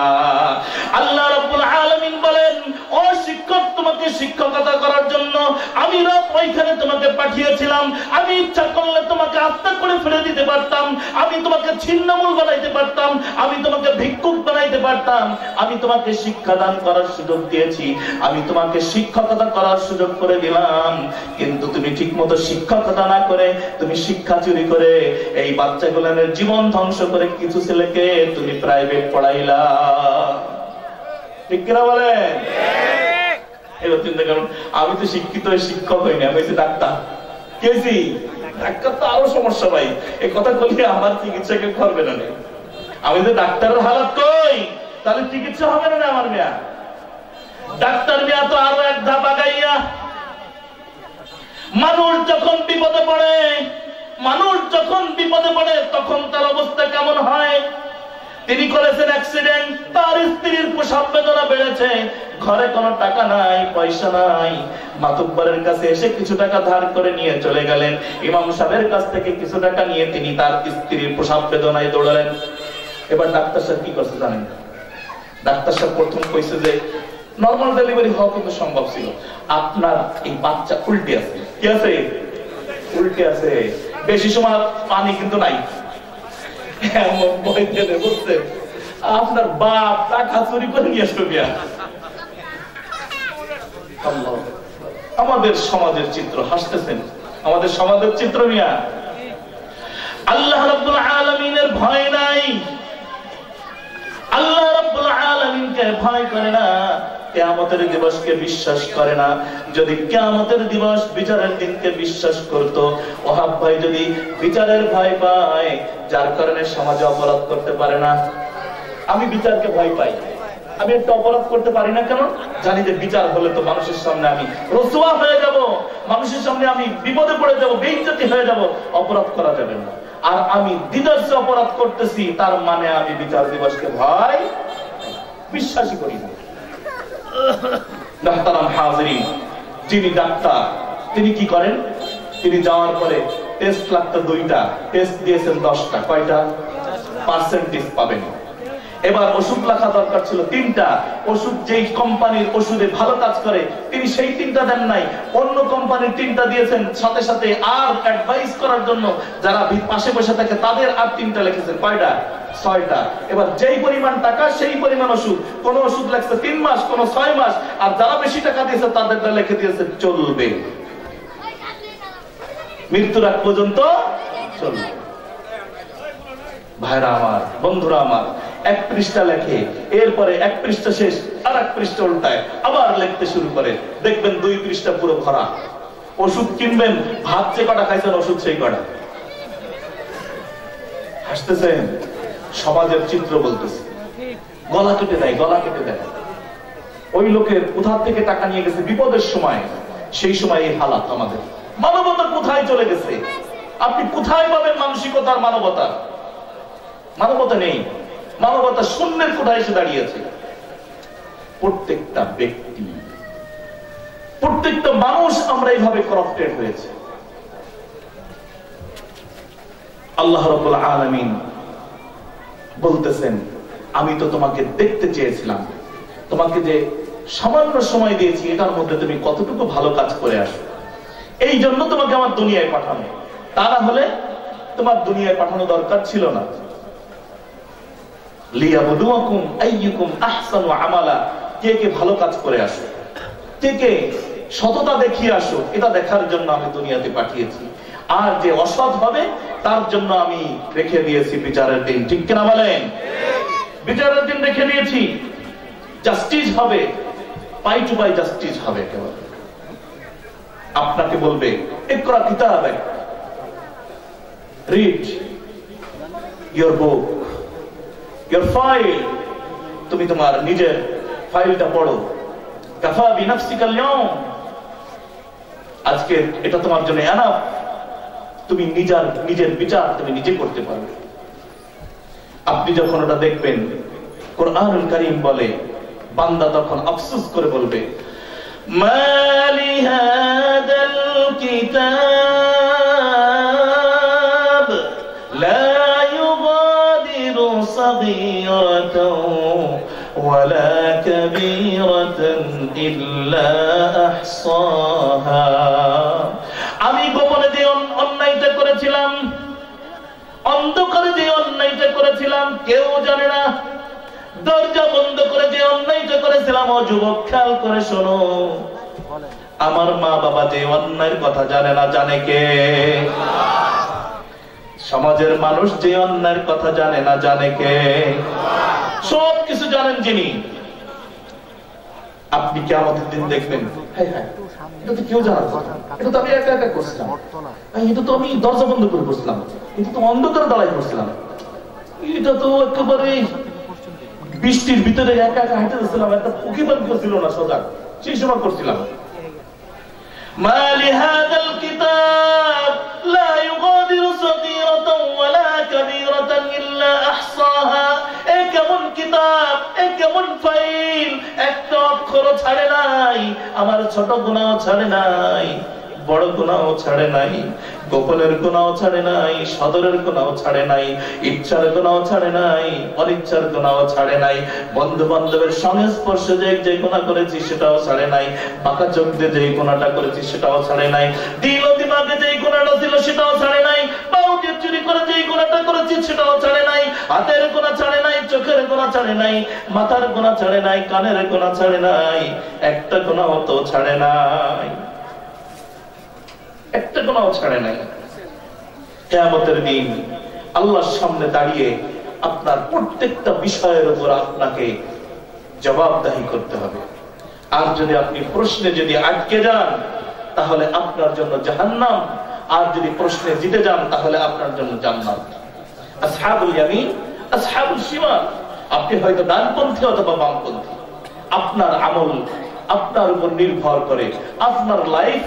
আল্লাহ রাব্বুল আলামিন বলেন, ও শিক্ষক, তোমাকে শিক্ষকতা করার জন্য আমি রব ওইখানে তোমাকে পাঠিয়েছিলাম। আমি ইচ্ছা করলে তোমাকে আত্মা করে ফেলে দিতে পারতাম, আমি তোমাকে ছিন্নমূল বানাইতে পারতাম, আমি তোমাকে ভিক্ষুক বানাইতে পারতাম, আমি তোমাকে শিক্ষাদান করার সুযোগ দিয়েছি, আমি তোমাকে শিক্ষকতা করার সুযোগ করে দিলাম, কিন্তু তুমি ঠিক মতো শিক্ষকতা না করে তুমি শিক্ষা চুরি করে এই বাচ্চাগুলোর জীবন ধ্বংস করে কিছু ছেলেকে তুমি প্রাইভেট পড়াইলা। ঠিক কিনা বলে? এবার চিন্তা করুন, আমি তো শিক্ষিত শিক্ষক হইনি, আমি হয়েছি ডাক্তার। কি হয়েছি? ডাক্তার তো আরো সমস্যা ভাই, এই কথা বললে আমার চিকিৎসা কেউ করবে না। আমি তো ডাক্তারের হালাত কই, তাহলে চিকিৎসা হবে না আমার মেয়া। ডাক্তার মেয়া তো আরো এক ধাপ আগাইয়া। মানুষ যখন বিপদে পড়ে তখন তার অবস্থা কেমন হয়? তিনি করেছেন অ্যাক্সিডেন্ট, তার স্ত্রীর প্রসব বেদনা বেড়েছে, ঘরে কোনো টাকা নাই, পয়সা নাই, মাতুব্বরের কাছে এসে কিছু টাকা ধার করে নিয়ে চলে গেলেন, ইমাম সাহেবের কাছ থেকে কিছু টাকা নিয়ে তিনি তার স্ত্রীর প্রসব বেদনায় দৌড়ালেন। এবার ডাক্তার সাহেব কি করছে জানেন? ডাক্তার সাহেব প্রথম কইছে যে নরমাল ডেলিভারি হওয়া কিন্তু সম্ভব ছিল, আপনার এই বাচ্চা উল্টে আছে। কি আছে? উল্টে আছে, বেশি সময় পানি কিন্তু নাই। আপনার বাপ টাকা চুরি করে নিয়ে আসবে। আমাদের সমাজের চিত্র, হাসতেছেন, আমাদের সমাজের চিত্র নিয়ে আল্লাহ রাব্বুল আলামিনের ভয় নাই, আল্লাহ রাব্বুল আলামিনকে ভয় করে না, কিয়ামতের দিবসকে বিশ্বাস করে না। যদি কিয়ামতের দিবস বিচারের দিনকে বিশ্বাস করত, ওহাব ভাই যদি বিচারের ভয় পায়, যার কারণে সমাজে অপরাধ করতে পারে না। আমি বিচারকে ভয় পাই, আমি একটা অপরাধ করতে পারি না কেন? জানি যে বিচার হলে তো মানুষের সামনে আমি রসুয়া হয়ে যাব, মানুষের সামনে আমি বিপদে পড়ে যাব, বেইজ্জতি হয়ে যাব, অপরাধ করা যাবে না। আর আমি দিদার্সে অপরাধ করতেছি, তার মানে আমি বিচার দিবসকে ভয় বিশ্বাসই করি না। ডাক্তারাম হাজিরিন, যিনি ডাক্তার তিনি কি করেন? তিনি যাওয়ার পরে টেস্ট লাগতো 2টা, টেস্ট দিয়েছেন 10টা, কয়টা? পার্সেন্টেজ পাবেন। এবার ওষুধ লেখা দরকার ছিল 3টা, ওষুধ যেই কোম্পানির ওষুধে ভালো কাজ করে তিনি সেই 3টা দেন নাই, অন্য কোম্পানির 3টা দিয়েছেন, সাথে সাথে আর অ্যাডভাইস করার জন্য যারা পাশে বসে থাকে তাদের আর 3টা লিখেছেন, কয়টা? 6টা। এবার যেই পরিমাণ টাকা সেই পরিমাণ ওষুধ, কোন ওষুধ লাগছে 3 মাস, কোন 6 মাস, আর যারা বেশি টাকা দিয়েছে তাদেরটা লিখে দিয়েছে চলবে, মৃত্যুর আগ পর্যন্ত চলবে। ভাইরা আমার, বন্ধুরা আমার, 1 পৃষ্ঠা লেখে, এরপরে 1 পৃষ্ঠা শেষ, আর 1 পৃষ্ঠা উল্টায়, আবার লিখতে শুরু করে, দেখবেন 2 পৃষ্ঠা পুরো ভরা। ওষুধ কিনবেন, ভাত যে কটা খাইছেন ওষুধ সেই কটা। হাসতেছেন? সমাজের চিত্র বলতেছে। গলা কেটে দেয়, গলা কেটে দেয়। ওই লোকের কোথা থেকে টাকা নিয়ে গেছে বিপদের সময়, সেই সময় এই হালাত আমাদের। মানবতা কোথায় চলে গেছে? আপনি কোথায় পাবেন মানসিকতার মানবতা? মানবতা নেই, মানবতা শূন্যের কোথায় এসে দাঁড়িয়েছে। প্রত্যেকটা ব্যক্তি, প্রত্যেকটা মানুষ আমরা এইভাবে করাপ্টেড হয়েছে। আল্লাহ রাব্বুল আলামিন বলতেছেন, আমি তো তোমাকে দেখতে চেয়েছিলাম, তোমাকে যে সামান্য সময় দিয়েছি এটার মধ্যে তুমি কতটুকু ভালো কাজ করে আসো, এই জন্য তোমাকে আমার দুনিয়ায় পাঠানো। তা না হলে তোমার দুনিয়ায় পাঠানো দরকার ছিল না। লিয়াবলুয়াকুম আইয়ুকুম আহসানু আমালা, কে কে ভালো কাজ করে আসো, কে কে সততা দেখিয়ে আসো, এটা দেখার জন্য আমি দুনিয়াতে পাঠিয়েছি। আর যে অসৎ হবে তার জন্য আমি রেখে দিয়েছি বিচারের দিন। ঠিক কিনা বলেন? বিচারের দিন রেখে দিয়েছি। জাস্টিস হবে, পাই টু পাই জাস্টিস হবে। একেবারে আপনাকে বলবে ইকরা কিতাবাক, read your book, your file, তুমি তোমার নিজের ফাইলটা পড়ো। কাফা বিনাফসিকাল ইয়াউম, আজকে এটা তোমার জন্য এনাফ, তুমি নিজের বিচার তুমি নিজে করতে পারবে। আপনি যখন ওটা দেখবেন, কোরআনুল কারীম বলে বান্দা তখন আফসোস করে বলবে মালি হাদাল কিতাব লা ইউগাদিরু সাগীরাতাও ওয়ালা কাবীরাতান ইল্লা আহসাহা। আমি গোপনে যে অন্যায়টা করেছিলাম, অন্ধকারে যে অন্যায়টা করেছিলাম কেউ জানে না, দরজা বন্ধ করে যে অন্যায়টা করেছিলাম, ও যুবক খেয়াল করে শোনো, আমার মা বাবা যে অন্যায়ের কথা জানে না, জানে কে? সমাজের মানুষ যে অন্যায়ের কথা জানে না, জানে কে? সব কিছু জানেন যিনি। আপনি কিয়ামতের দিন দেখবেন, হ্যাঁ হ্যাঁ এটা তো কেউ জানে না, এটা তো আমি একা একা করছিলাম, এটা তো আমি দরজা বন্ধ করে করছিলাম, এটা তো অন্ধকারে দাঁড়াই করছিলাম, এটা তো একেবারে বৃষ্টির ভিতরে একা একা হাঁটে যাচ্ছিলাম, একটা পকিবাদ করছিল না সজাগ, সেই সময় করছিলাম। মালি হাদাল কিতাব লা ইউগাদিরু সাগীরাতাও ওয়ালা কাবীরাতান ইল্লা আহসাহা। এ কেমন কিতাব, এ কেমন ফাইল, একটা অক্ষরও ছাড়ে নাই, আমার ছোট গুনাহও ছাড়ে নাই, বড় গুনাহও ছাড়ে নাই, গোপনের গুনাহও ছাড়ে নাই, সদরের গুনাহও ছাড়ে নাই, ইচ্ছার গুনাহও ছাড়ে নাই, অনিচ্ছার গুনাহও ছাড়ে নাই, বন্ধু বান্ধবের সংস্পর্শে যে গুনাহ করেছি সেটাও ছাড়ে নাই, বাঁকা চোখ দিয়ে যে গুনাহটা করেছি সেটাও ছাড়ে নাই, দিল ও দিমাগে যে গুনাহটা ছিল সেটাও ছাড়ে নাই, পাও দিয়ে চুরি করে যে গুনাহটা করেছি সেটাও ছাড়ে নাই, হাতের গুনাহ ছাড়ে নাই, চোখের গুনাহ ছাড়ে নাই, মাথার গুনাহ ছাড়ে নাই, কানের গুনাহ ছাড়ে নাই, একটা গুনাহ তো ছাড়ে নাই, একটা গুনাহ ছাড়ে নাই। কিয়ামতের দিন আল্লাহর সামনে দাঁড়িয়ে আপনার প্রত্যেকটা বিষয়ের উপর আপনাকে জবাবদাহি করতে হবে। আর যদি আপনি প্রশ্নে যদি আটকে যান তাহলে আপনার জন্য জাহান্নাম, আর যদি প্রশ্নে জিতে যান তাহলে আপনার জন্য জান্নাত। আসহাবুল ইয়ামিন, আসহাবুল শিমাল, আপনি হয়তো ডানপন্থী অথবা বামপন্থী, আপনার আমল আপনার উপর নির্ভর করে, আপনার লাইফ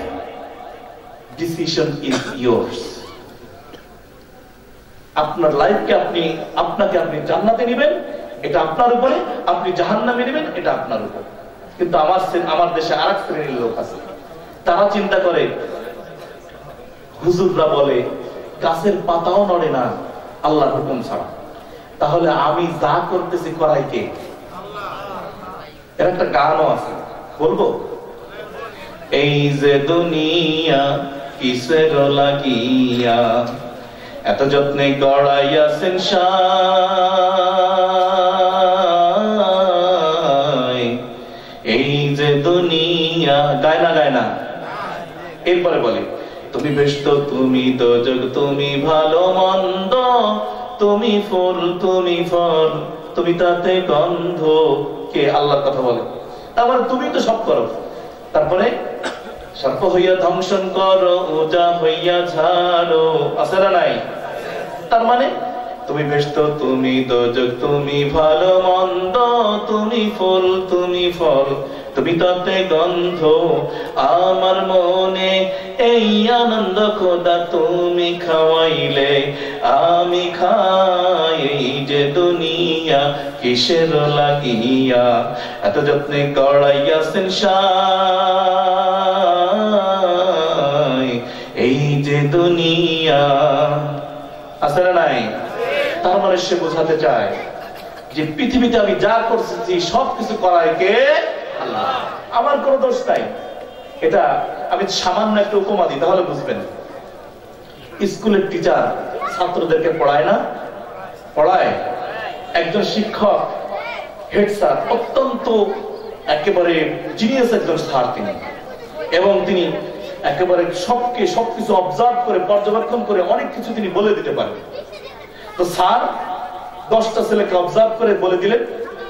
ডিসিশন ইজ ইয়োর্স। আপনার লাইফকে আপনাকে আপনি জান্নাতে নেবেন, এটা আপনার উপরে, আপনি জাহান্নামে নেবেন, এটা আপনার উপর। কিন্তু আমার দেশে আরেক শ্রেণীর লোক আছে, তারা চিন্তা করে, হুজুররা বলে গাছের পাতাও নড়ে না আল্লাহর হুকুম ছাড়া, তাহলে আমি যা করতেছি করাই কে? এর একটা গানও আছে, বলবো? এই যে দুনিয়া কিসের লাগিয়া এত যত্নে গড়াইয়াছেন সাই, এই যে দুনিয়া, গায় না, এরপরে বলে তুমি বেষ্ট, তুমি দোজক, তুমি ভালো মন্দ, তুমি ফুল, তুমি ফল, তুমি তাতে গন্ধ। কে? আল্লাহর কথা বলে। তারপরে তুমি তো সব করো, তারপরে সর্প হইয়া ধ্বংসন করো, ওজা হইয়া ঝাড়ো, আছে না নাই? তার মানে তুমি বেষ্ট, তুমি দোজক, তুমি ভালো মন্দ, তুমি ফুল, তুমি ফল, তুমি তাতে গন্ধ। আমার মনে এই আনন্দ খোদা তুমি খাওয়াইলে আমি খাই, এই যে দুনিয়া কিসের লাগিয়া এত যত্নে গড়াইয়াছেন সাই, এই যে দুনিয়া। আছে না নাই? তার মানে সে বোঝাতে চায় যে পৃথিবীতে আমি যা করছি সবকিছু করায় কে? আল্লাহ। আমার কোনো দোষ নাই। এটা আমি সামান্য একটা উপমা দিই, তাহলে বুঝবেন। স্কুলের টিচার ছাত্রদেরকে পড়ায় না? পড়ায়। একজন শিক্ষক, হেড স্যার, অত্যন্ত একেবারে জিনিয়াস একজন স্যার তিনি, এবং তিনি একেবারে সবকিছু অবজার্ভ করে, পর্যবেক্ষণ করে অনেক কিছু তিনি বলে দিতে পারেন। তো স্যার 10টা ছেলেকে অবজার্ভ করে বলে দিলেন,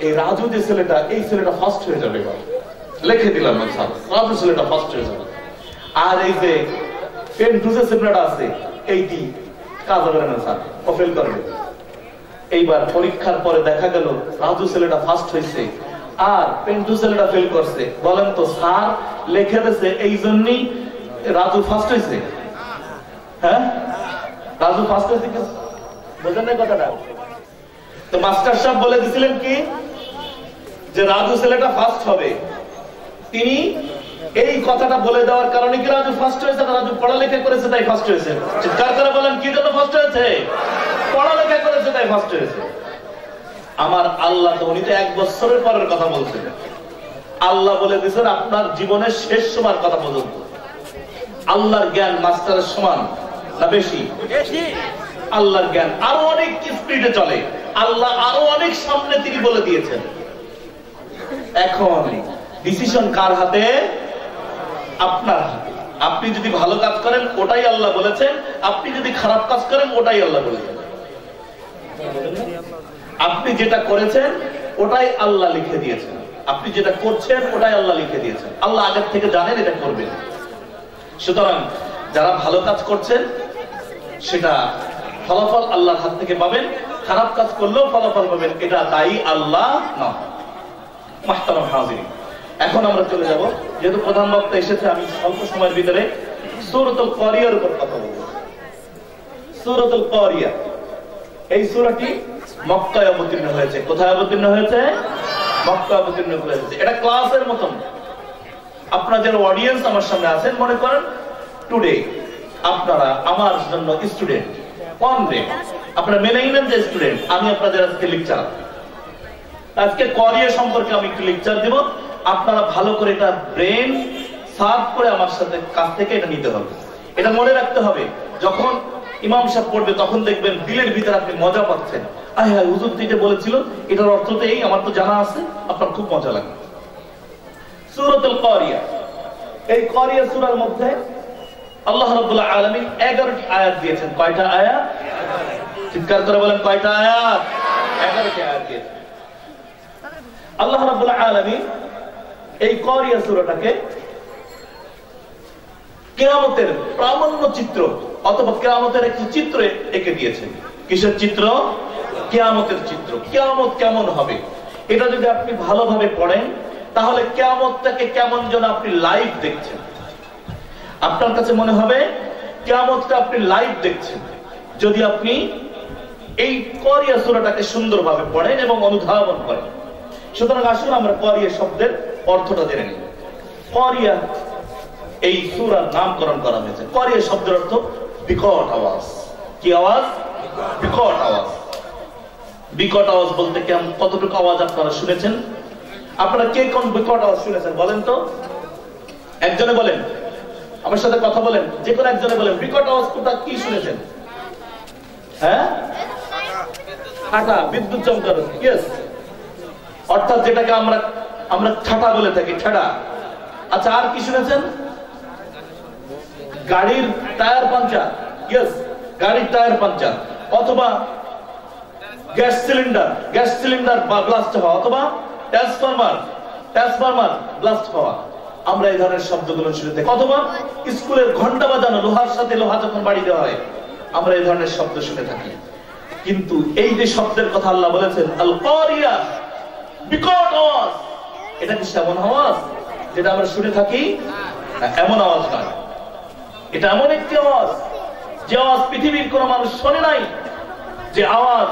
এই রাজু যে ছেলেটা, এই ছেলেটা ফার্স্ট হয়ে যাবে। এবার লিখে দিলাম স্যার, রাজু ছেলেটা ফার্স্ট হয়ে যাবে। আর এই যে পেন্টু যে ছেলেটা আছে, এইটি কাজ হবে না স্যার, ও ফেল করবে। এইবার পরীক্ষার পরে দেখা গেল রাজু ছেলেটা ফার্স্ট হয়েছে আর পেন্টু ছেলেটা ফেল করছে। বলেন তো স্যার লিখে দিয়েছে এই জন্যই রাজু ফার্স্ট হয়েছে? হ্যাঁ, রাজু ফার্স্ট হয়েছে, বোঝেন না কথাটা? তো মাস্টার সাহেব বলে দিয়েছিলেন কি, যে রাজু ছেলেটা ফার্স্ট হবে। তিনি এই কথাটা বলে দেওয়ার কারণে কি রাজু ফার্স্ট হয়েছে? রাজু পড়ালেখা করেছে তাই ফার্স্ট হয়েছে। চিৎকার করে বলেন, কি জন্য ফার্স্ট হয়েছে? পড়ালেখা করেছে তাই ফার্স্ট হয়েছে। আমার আল্লাহ তো, উনি তো 1 বছরের পরের কথা বলছেন। আল্লাহ বলে দিয়েছেন আপনার জীবনের শেষ সময়ের কথা পর্যন্ত। আল্লাহর জ্ঞান মাস্টারের সমান না বেশি? আল্লাহর জ্ঞান আরো অনেক স্পিডে চলে। আল্লাহ আরো অনেক সামনে তিনি বলে দিয়েছেন। এখন ডিসিশন কার হাতে? আপনার হাতে। আপনি যদি ভালো কাজ করেন ওটাই আল্লাহ বলেছেন, আপনি যদি খারাপ কাজ করেন ওটাই আল্লাহ বলেছেন। আপনি যেটা করেছেন ওটাই আল্লাহ লিখে দিয়েছেন, আপনি যেটা করছেন ওটাই আল্লাহ লিখে দিয়েছেন। আল্লাহ আগের থেকে জানেন এটা করবেন। সুতরাং যারা ভালো কাজ করছেন সেটা ফলাফল আল্লাহর হাত থেকে পাবেন, খারাপ কাজ করলেও ফলাফল পাবেন, এটা দায়ী আল্লাহ নয়। মুহতারাম হাজিরিন, এখন আমরা চলে যাব, যেহেতু প্রধান বক্তা এসেছে, আমি অল্প সময়ের ভিতরে সূরাতুল কারিয়ার উপর কথা বলবো। সূরাতুল কারিয়া, এই সূরাটি মক্কায় অবতীর্ণ হয়েছে। কোথায় অবতীর্ণ হয়েছে? মক্কায় অবতীর্ণ হয়েছে। এটা ক্লাসের মতন। আপনারা যারা অডিয়েন্স আমার সামনে আছেন, মনে করেন টুডে আপনারা আমার জন্য স্টুডেন্ট, আপনারা মেনে নিলেন যে স্টুডেন্ট, আমি আপনাদের আজকে লেকচার, আজকে কোরিয়া সম্পর্কে আমি একটু লেকচার দেব। আপনারা ভালো করে এটা ব্রেন সার্ভ করে আমার সাথে কাছ থেকে এটা নিতে হবে। এটা মনে রাখতে হবে, যখন ইমাম সাহেব পড়বে তখন দেখবেন দিলের ভিতরে আপনি মজা পাচ্ছেন। আয় হায়, হুজুর যেটা বলেছিল এটার অর্থ তো এই, আমার তো জানা আছে, আপনার খুব মজা লাগবে। সূরাতুল কারিয়া, এই কারিয়া সূরার মধ্যে আল্লাহ রাব্বুল আলামিন 11টি আয়াত দিয়েছেন। কয়টা আয়াত? চিৎকার করে বলেন, কয়টা আয়াত? 11টি আয়াত দিয়েছেন আল্লাহ রাব্বুল আলামিন। এই কারিয়া সূরাটাকে কিয়ামতের প্রামাণ্য চিত্র অথবা কিয়ামতের একটি চিত্র এঁকে দিয়েছেন। কিসের চিত্র? কিয়ামতের চিত্র। কিয়ামত কেমন হবে এটা যদি আপনি ভালোভাবে পড়েন, তাহলে কিয়ামতটাকে কেমন যেন আপনি লাইভ দেখছেন। আপনার কাছে মনে হবে কিয়ামতটা আপনি লাইভ দেখছেন যদি আপনি এই কারিয়া সূরাটাকে সুন্দরভাবে পড়েন এবং অনুধাবন করেন। সুতরাং আসুন আমরা কারিয়া শব্দের অর্থটা জেনে নিই। কারিয়া, এই সূরার নামকরণ করা হয়েছে। কারিয়া শব্দের অর্থ বিকট আওয়াজ। কি আওয়াজ? বিকট আওয়াজ। বিকট আওয়াজ বলতে কতটুকু আওয়াজ আপনারা শুনেছেন? আপনারা কে কোন বিকট আওয়াজ শুনেছেন বলেন তো? একজনে বলেন, আমার সাথে কথা বলেন, যে কোনো একজনে বলেন বিকট আওয়াজ কোথা কি শুনেছেন? হ্যাঁ, ফাটা, বিদ্যুৎ চমকানো। ইয়েস, অর্থাৎ যেটাকে আমরা ঠাটা বলে থাকি, ঠাডা। আচ্ছা, আর কি শুনেছেন? গাড়ির টায়ার পাঞ্চার। ইয়েস, গাড়ির টায়ার পাঞ্চার, অথবা গ্যাস সিলিন্ডার ব্লাস্ট হওয়া, অথবা ট্রান্সফরমার ব্লাস্ট হওয়া। আমরা এই ধরনের শব্দগুলো শুনে থাকি। অথবা স্কুলের ঘন্টা বাজানো, লোহার সাথে লোহা যখন বাড়ি দেওয়া হয়, আমরা এই ধরনের শব্দ শুনে থাকি। কিন্তু এই যে শব্দের কথা আল্লাহ বলেছেন, আল কারিয়া, বিকট আওয়াজ, এটা কি এমন আওয়াজ যেটা আমরা শুনে থাকি? এমন আওয়াজ নয়। এটা এমন একটি আওয়াজ, যে আওয়াজ পৃথিবীর কোন মানুষ শোনে নাই। যে আওয়াজ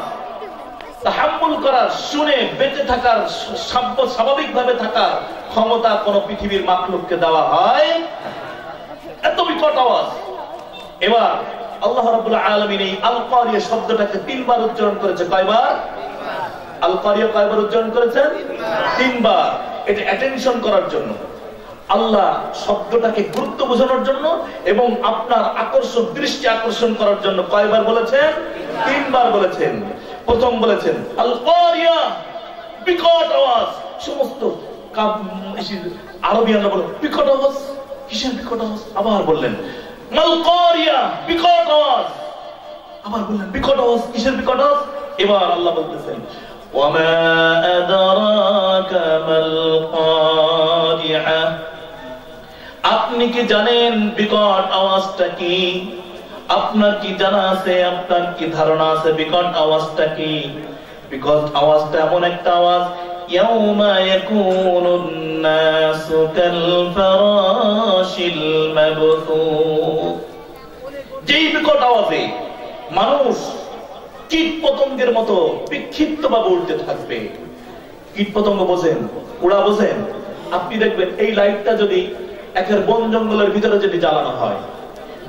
তাহাম্মুল করার, শুনে বেঁচে থাকার, স্বাভাবিকভাবে থাকার ক্ষমতা কোন পৃথিবীর মাখলুককে দেওয়া হয়। এত বিকট আওয়াজ। এবার আল্লাহ রাব্বুল আলামিন এই আল কারিয়া শব্দটাকে 3 বার উচ্চারণ করেছে। কয়বার? আল কারিয়া কয়বার উচ্চারণ করেছেন? 3 বার। এটা অ্যাটেনশন করার জন্য, আল্লাহ শব্দটাকে গুরুত্ব বোঝানোর জন্য এবং আপনার আকর্ষণ, দৃষ্টি আকর্ষণ করার জন্য কয়বার বলেছেন? 3 বার বলেছেন। প্রথম বলেছেন আল কারিয়া, বিকট আওয়াজ। সমস্ত আরবিয়ানরা বলে বিকট আওয়াজ, কিসের বিকট আওয়াজ? আবার বললেন মাল কারিয়া, বিকট আওয়াজ। আবার বললেন বিকট আওয়াজ, কিসের বিকট আওয়াজ? এবার আল্লাহ বলতেছেন ওয়ামা আদরাকা মাল কারিয়া, আপনি কি জানেন বিকট আওয়াজটা কি? আপনার কি জানা আছে, আপনার কি ধারণা আছে বিকট আওয়াজটা কি? বিকট আওয়াজটা এমন একটা আওয়াজ, ইয়াউমা ইয়াকুনুন নাসু কাল ফারাশিল মাবথুস, যেই বিকট আওয়াজে মানুষ কীট পতঙ্গের মতো বিক্ষিপ্ত ভাবে উঠতে থাকবে। কীট পতঙ্গ বোঝেন, উড়া বোঝেন? আপনি দেখবেন এই লাইটটা যদি একের বন জঙ্গলের ভিতরে যদি জ্বালানো হয়,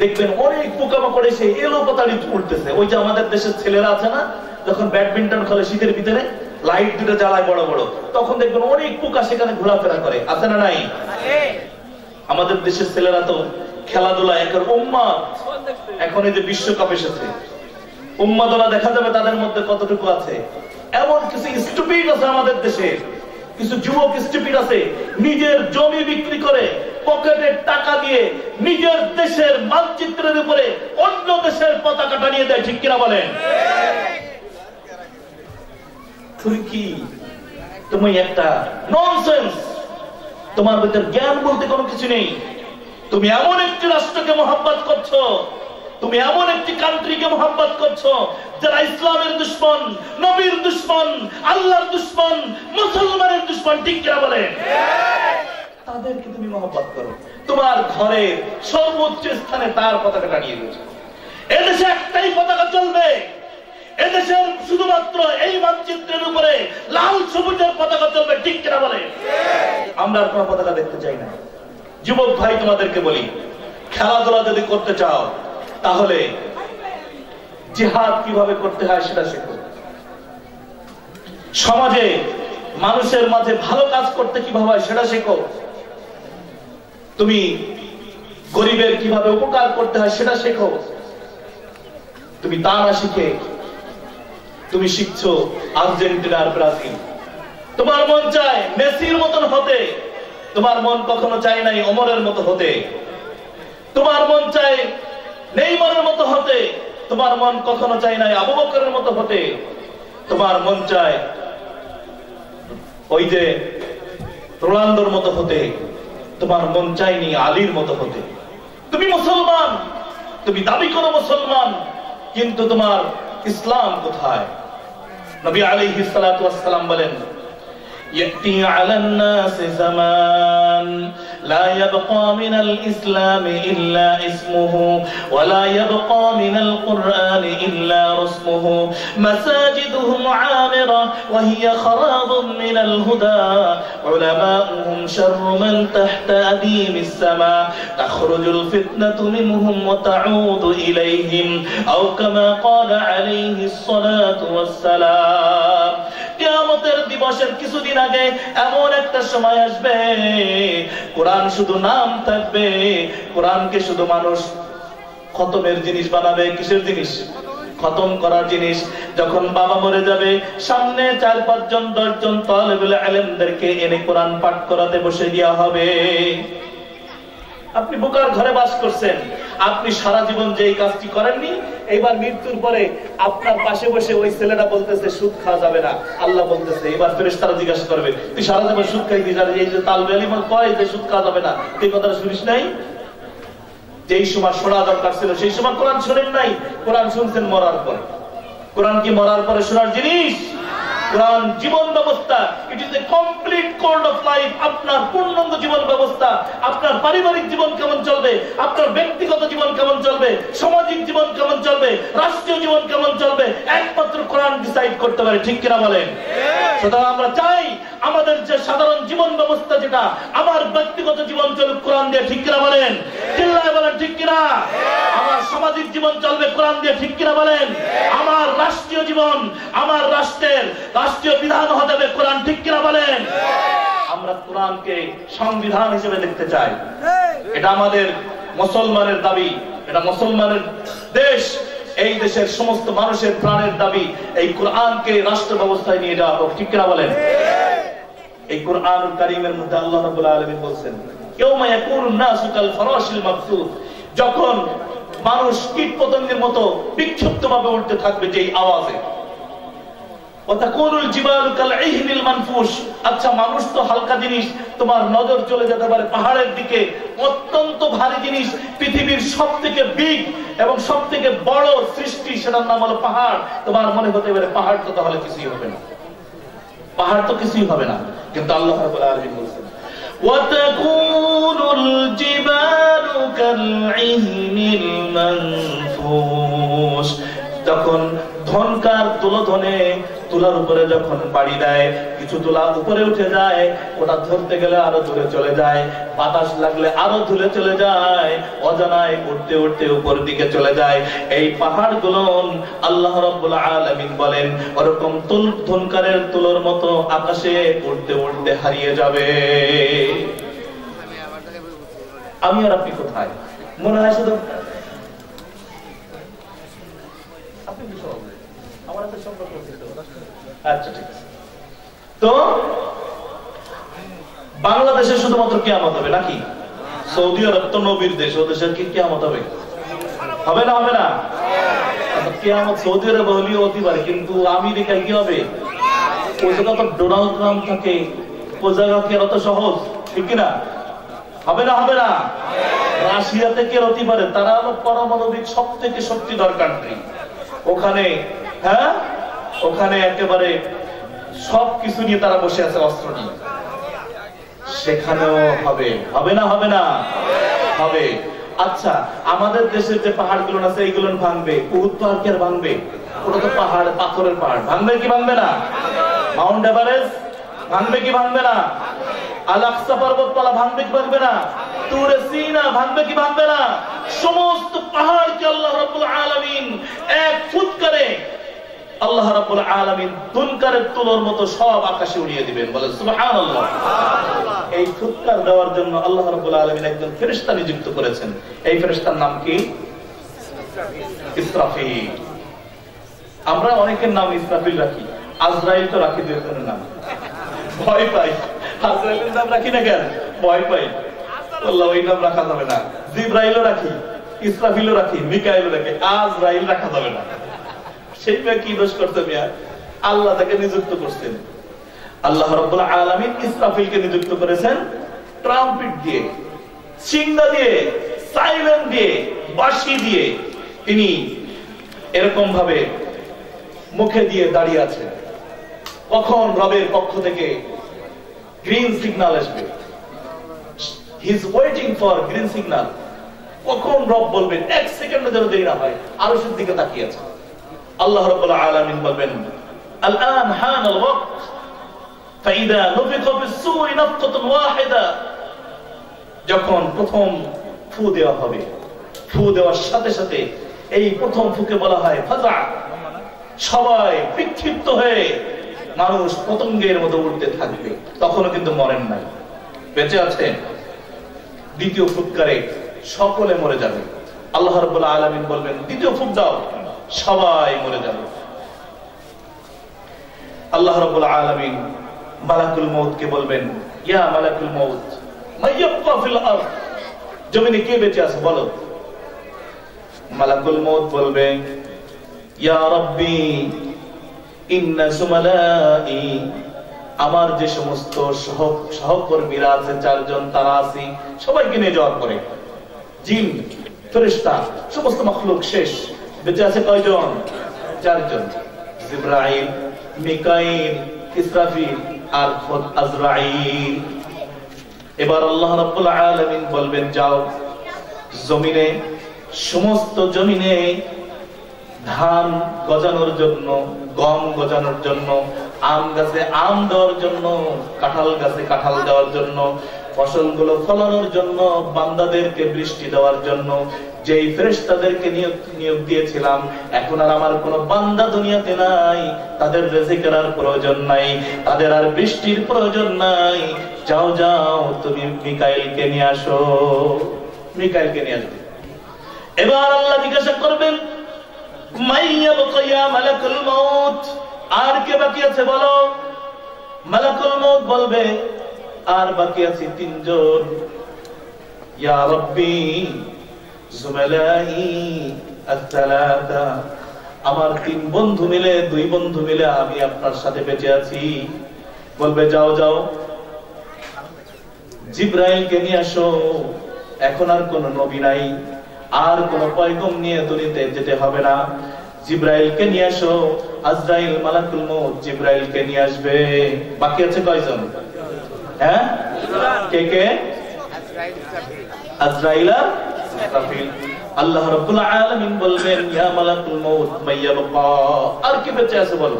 দেখবেন অনেক পোকামাকড় এসে এলো পাতাড়ি উঠতেছে। ওই যে আমাদের দেশের ছেলেরা আছে না, যখন ব্যাডমিন্টন খেলে শীতের ভিতরে লাইট দুটো জ্বালায় বড় বড়, তখন দেখবেন অনেক পোকা সেখানে ঘোরাফেরা করে, আছে না নাই? আমাদের দেশের ছেলেরা তো খেলাধুলা একের উম্মাদ। এখন এই যে বিশ্বকাপ এসেছে, উম্মাদরা দেখা যাবে তাদের মধ্যে কতটুকু আছে। এমন কিছু স্টুপিড আছে আমাদের দেশে, কিছু যুবক স্টুপিড আছে, নিজের জমি বিক্রি করে পকেটের টাকা দিয়ে নিজের দেশের মানচিত্রের উপরে অন্য দেশের পতাকা টানিয়ে দেয়, ঠিক কিনা বলেন? তুমি কি, তুমি একটা ননসেন্স, তোমার ভিতর জ্ঞান বলতে কোনো কিছু নেই। তুমি এমন একটি রাষ্ট্রকে মহব্বত করছো, তুমি এমন একটি কান্ট্রিকে মহব্বত করছো যারা ইসলামের দুশমন, নবীর দুশমন, আল্লাহর দুশমন, মুসলমানের দুশমন, ঠিক কিনা বলেন? তাদেরকে তুমি মহব্বত করো, তোমার ঘরের সর্বোচ্চ স্থানে তার পতাকা টানিয়ে দিয়েছো। এদেশে একটাই পতাকা চলবে, এদেশের শুধুমাত্র এই মানচিত্রের উপরে লাল সবুজের পতাকা চলবে, ঠিক কিনা বলেন? আমরা আর কোনো পতাকা দেখতে চাই না। যুবক ভাই, তোমাদেরকে বলি, খেলাধুলা যদি করতে চাও তাহলে জিহাদ কিভাবে করতে হয় সেটা শেখো। সমাজে মানুষের মাঝে ভালো কাজ করতে কিভাবে হয় সেটা শেখো। তুমি গরিবের কিভাবে উপকার করতে হয় সেটা শেখো। তুমি তা না শিখে তুমি শিখছো আর্জেন্টিনার ব্রাজিল। তোমার মন চায় মেসির মতন হতে, তোমার মন কখনো চায় নাই ওমরের মতো হতে। তোমার মন চায় নেইমারের মতো হতে, তোমার মন কখনো চায় নাই আবু বকরের মতো হতে। তোমার মন চায় ওই যে রোনালদোর মতো হতে, তোমার মন চায়নি আলীর মতো হতে। তুমি মুসলমান, তুমি দাবি করো মুসলমান, কিন্তু তোমার ইসলাম কোথায়? নবী আলাইহিস সালাতু ওয়াস সালাম বলেন, يأتي على الناس زمان لا يبقى من الإسلام إلا اسمه ولا يبقى من القرآن إلا رسمه مساجدهم عامرة وهي خراب من الهدى علماؤهم شر من تحت أديم السماء تخرج الفتنة منهم وتعود إليهم أو كما قال عليه الصلاة والسلام। কিয়ামতের দিবসের কিছুদিন আগে এমন একটা সময় আসবে, কোরআন শুধু নাম থাকবে, কোরআনকে শুধু মানুষ খতমের জিনিস বানাবে। কিসের জিনিস? খতম করার জিনিস। যখন বাবা মরে যাবে, সামনে 4-5 জন 10 জন তালেবুল ইলমদেরকে এনে কোরআন পাঠ করাতে বসে দেওয়া হবে। আপনি বোকার ঘরে বাস করছেন, আপনি সারা জীবন যে এই কাজটি করেননি, এবার মৃত্যুর পরে আপনার পাশে বসে ওই ছেলেটা বলতেছে সুদ খাওয়া যাবে না, আল্লাহ বলতেছে, এবার ফেরেশতারা জিজ্ঞাসা করবে তুই সারা জীবন সুদ খাইতি, এই যে তালবে আলিম কয় যে সুদ খাওয়া যাবে না, এই কথাটা শুনিস নাই? যেই সময় শোনা দরকার ছিল সেই সময় কোরআন শোনেন নাই, কোরআন শুনছেন মরার পরে। কোরআন কি মরার পরে শোনার জিনিস? কোরআন জীবন ব্যবস্থা, it is a complete code of life. আপনার পূর্ণাঙ্গ জীবন ব্যবস্থা, আপনার পারিবারিক জীবন কেমন চলবে, আপনার ব্যক্তিগত জীবন কেমন চলবে, সামাজিক জীবন কেমন চলবে, রাষ্ট্রীয় জীবন কেমন চলবে, একমাত্র কোরআন ডিসাইড করতে পারে, ঠিক কিনা বলেন? সুতরাং আমরা চাই আমাদের যে সাধারণ জীবন ব্যবস্থা, যেটা আমার ব্যক্তিগত জীবন চলুক কোরআন দিয়ে, ঠিক কিনা বলেন? চিল্লায় বলেন ঠিক কিনা? আমার সামাজিক জীবন চলবে কোরআন দিয়ে, ঠিক কিনা বলেন? আমার রাষ্ট্রীয় জীবন, আমার রাষ্ট্রের রাষ্ট্রীয় বিধান হতে হবে কোরআন। ঠিক কিনা বলেন? আমরা কোরআনকে সংবিধান হিসেবে দেখতে চাই। এটা আমাদের মুসলমানের দাবি, এটা মুসলমানের দেশ, এই দেশের সমস্ত মানুষের প্রাণের দাবি এই কোরআনকে রাষ্ট্র ব্যবস্থায় নিয়ে যাওয়া হোক। ঠিক কিনা বলেন? এই কোরআনুল কারীমের মধ্যে আল্লাহ রাব্বুল আলামিন বলেন, ইয়াউমা ইয়াকুনুন নাসু কাল ফারাশিল মাবসুস, যখন মানুষ কীটপতঙ্গের মতো বিক্ষিপ্তভাবে উঠতে থাকবে যেই আওয়াজে। ওয়াতাকুনুল জিবালু কাল ইহনিল মানফুশ, আচ্ছা মানুষ তো হালকা জিনিস, তোমার নজর চলে যেতে পারে পাহাড়ের দিকে, অত্যন্ত ভারী জিনিস, পৃথিবীর সবথেকে বিগ এবং সবথেকে বড় সৃষ্টি, সেটার নাম হলো পাহাড়। তোমার মনে হতে পারে পাহাড় তো তাহলে কিছুই হবে না, পাহাড় তো কিছুই হবে না, কিন্তু আল্লাহ রাব্বুল আলামিন বলেন ওয়াতাকুনুল জিবালু কাল ইহনিল মানফুশ, তখন ধনকার তুলোধনে তুলার উপরে যখন বাড়ি দেয়, কিছু তুলা উপরে উঠে যায়, ওটা ধরতে গেলে আরো দূরে চলে যায়, বাতাস লাগলে আরো দূরে চলে যায়, অজানায় উঠতে উঠতে উপর দিকে চলে যায়। এই পাহাড়গুলো আল্লাহ রাব্বুল আলামিন বলেন ওরকম ধনকারের তুলোর মতো আকাশে উঠতে উঠতে হারিয়ে যাবে। আমি আর আপনি কোথায়? মনে হয় শুধু আচ্ছা ঠিক আছে। তো বাংলাদেশে শুধুমাত্র কিয়ামত হবে নাকি? সৌদি আরব তো নবীর দেশ, ও দেশের কি কিয়ামত হবে? হবে না? হবে না? কিয়ামত সৌদি আরব হলেও হতে পারে, কিন্তু আমেরিকায় কি হবে? ওই জায়গা তো ডোনাল্ড ট্রাম্প থাকে, ওই জায়গা কি অত সহজ? ঠিক কিনা? হবে না? হবে না? রাশিয়াতে কে হতে পারে? তারা হলো পারমাণবিক সব থেকে শক্তিধর কান্ট্রি। ওখানে হ্যাঁ, ওখানে একেবারে সবকিছু নিয়ে তারা বসে আছে, অস্ত্র নিয়ে। সেখানেও হবে। হবে না? হবে না? হবে। আচ্ছা, আমাদের দেশের যে পাহাড়গুলো আছে এইগুলো ভাঙবে, উহুদ পাহাড় কি আর ভাঙবে? ওটা তো পাহাড়, পাথরের পাহাড়, ভাঙবে কি ভাঙবে না? মাউন্ট এভারেস্ট ভাঙবে কি ভাঙবে না? আল আকসা পর্বতমালা ভাঙবে কি ভাঙবে না? তুরে সিনা ভাঙবে কি ভাঙবে না? সমস্ত পাহাড়কে আল্লাহ রাব্বুল আলামিন এক ফুৎকারে আল্লাহ রাব্বুল আলামিন দুনকারের তুলোর মতো সব আকাশে উড়িয়ে দিবেন। বলেন সুবহানাল্লাহ। এই ফুৎকার দেওয়ার জন্য আল্লাহ রাব্বুল আলামিন একজন ফেরেশতা নিযুক্ত করেছেন। এই ফেরেশতার নাম কি? ইসরাফিল। আমরা অনেকের নাম ইসরাফিল রাখি, আজরাইল তো রাখি দুই একজনের নাম, ভয় পাই। আজরাইলের নাম রাখি না কেন? ভয় পাই। আল্লাহ ওই নাম রাখা যাবে না। জিবরাইলও রাখি, ইসরাফিলও রাখি, মিকাইলও রাখি, আজরাইল রাখা যাবে না। সেই কি দোষ করতে মিয়া? আল্লাহ তাকে নিযুক্ত করছেন। আল্লাহ রাব্বুল আলামিন ইসরাফিলকে নিযুক্ত করেছেন ট্রাম্পেট দিয়ে, সিংহা দিয়ে, সাইলেন্ট দিয়ে, বাঁশি দিয়ে। তিনি এরকম ভাবে মুখে দিয়ে দাঁড়িয়ে আছেন, কখন রবের পক্ষ থেকে গ্রিন সিগন্যাল আসবে। He is waiting for green signal, কখন রব বলবেন, এক সেকেন্ডও যেন দেরি না হয়। আরশের দিকে তাকিয়ে আছে। আল্লাহ রাব্বুল আলামিন বলবেন আল-আন হানাল ওয়াক্ত ফাইদা নুফিখা ফিস-সূরি নাফকাতুন ওয়াহিদা, যখন প্রথম ফু দেওয়া হবে, ফু দেওয়ার সাথে সাথে এই প্রথম ফুকে বলা হয় ফাজা, সবাই বিক্ষিপ্ত হয়ে মানুষ পতঙ্গের মতো উড়তে থাকবে। তখনও কিন্তু মরেন নাই, বেঁচে আছেন। দ্বিতীয় ফুৎকারে সকলে মরে যাবে। আল্লাহ রাব্বুল আলামিন বলবেন দ্বিতীয় ফুৎ দাও, সবাই মরে যাবে। আল্লাহ রাব্বুল আলামিন মালাকুল মউতকে বলবেন ইয়া মালাকুল মউত মাইয়াবকা ফিল আরদ, জমিনে কে বেঁচে আছে বলো। মালাকুল মউত বলবে ইয়া রাব্বি ইন্না সুমালাই, আমার যে সমস্ত সহকর্মীরা আছে চারজন, তারা আছে, সবাইকে নিয়ে যাওয়ার পরে জিন, ফেরেশতা, সমস্ত মাখলুক শেষ। বেঁচে আছে কয়জন? চারজন, জিবরাইল, মিকাইল, ইসরাফিল আর আজরাইল। এবার আল্লাহ রাব্বুল আলামিন বলবেন যাও জমিনে, সমস্ত জমিনে ধান গজানোর জন্য, গম গজানোর জন্য, আম গাছে আম দেওয়ার জন্য, কাঁঠাল গাছে কাঁঠাল দেওয়ার জন্য, ফসলগুলো ফলানোর জন্য, বান্দাদেরকে বৃষ্টি দেওয়ার জন্য, যেই ফেরেশতাদেরকে নিয়োগ দিয়েছিলাম, এখন আর আমার কোন বান্দা দুনিয়াতে নাই, তাদের রিজিকের আর প্রয়োজন নাই, তাদের আর বৃষ্টির প্রয়োজন নাই। যাও যাও তুমি মিকাইলকে নিয়ে আসো, মিকাইলকে নিয়ে আসবে। এবার আল্লাহ জিজ্ঞাসা করবেন, মাইয়া বাকিয়া মালাকুল মউত, আর কে বাকি আছে বলো? মালাকুল মউত বলবে, আর বাকি আছে তিনজন। ইয়া রাব্বি জুমালাই আস-সালাতা, আমার তিন বন্ধু মিলে, দুই বন্ধু মিলে আমি আপনার সাথে বেঁচে আছি। বলবে যাও যাও জিবরাইলকে নিয়ে আসো, এখন আর কোন নবী নাই, আর কোন পয়গম নিয়ে দুনিয়াতে যেতে হবে না, জিবরাইলকে নিয়ে আসো। আজরাইল মালাকুল মউত জিবরাইলকে নিয়ে আসবে। বাকি আছে কয়জন? হ্যাঁ, কে কে? আজরাইল আর ইসরাফিল। আল্লাহ রাব্বুল আলামিন বলবেন, ইয়া মালাকুল মউত মাইয়াবকা, আর কি বেঁচে আছে বলো?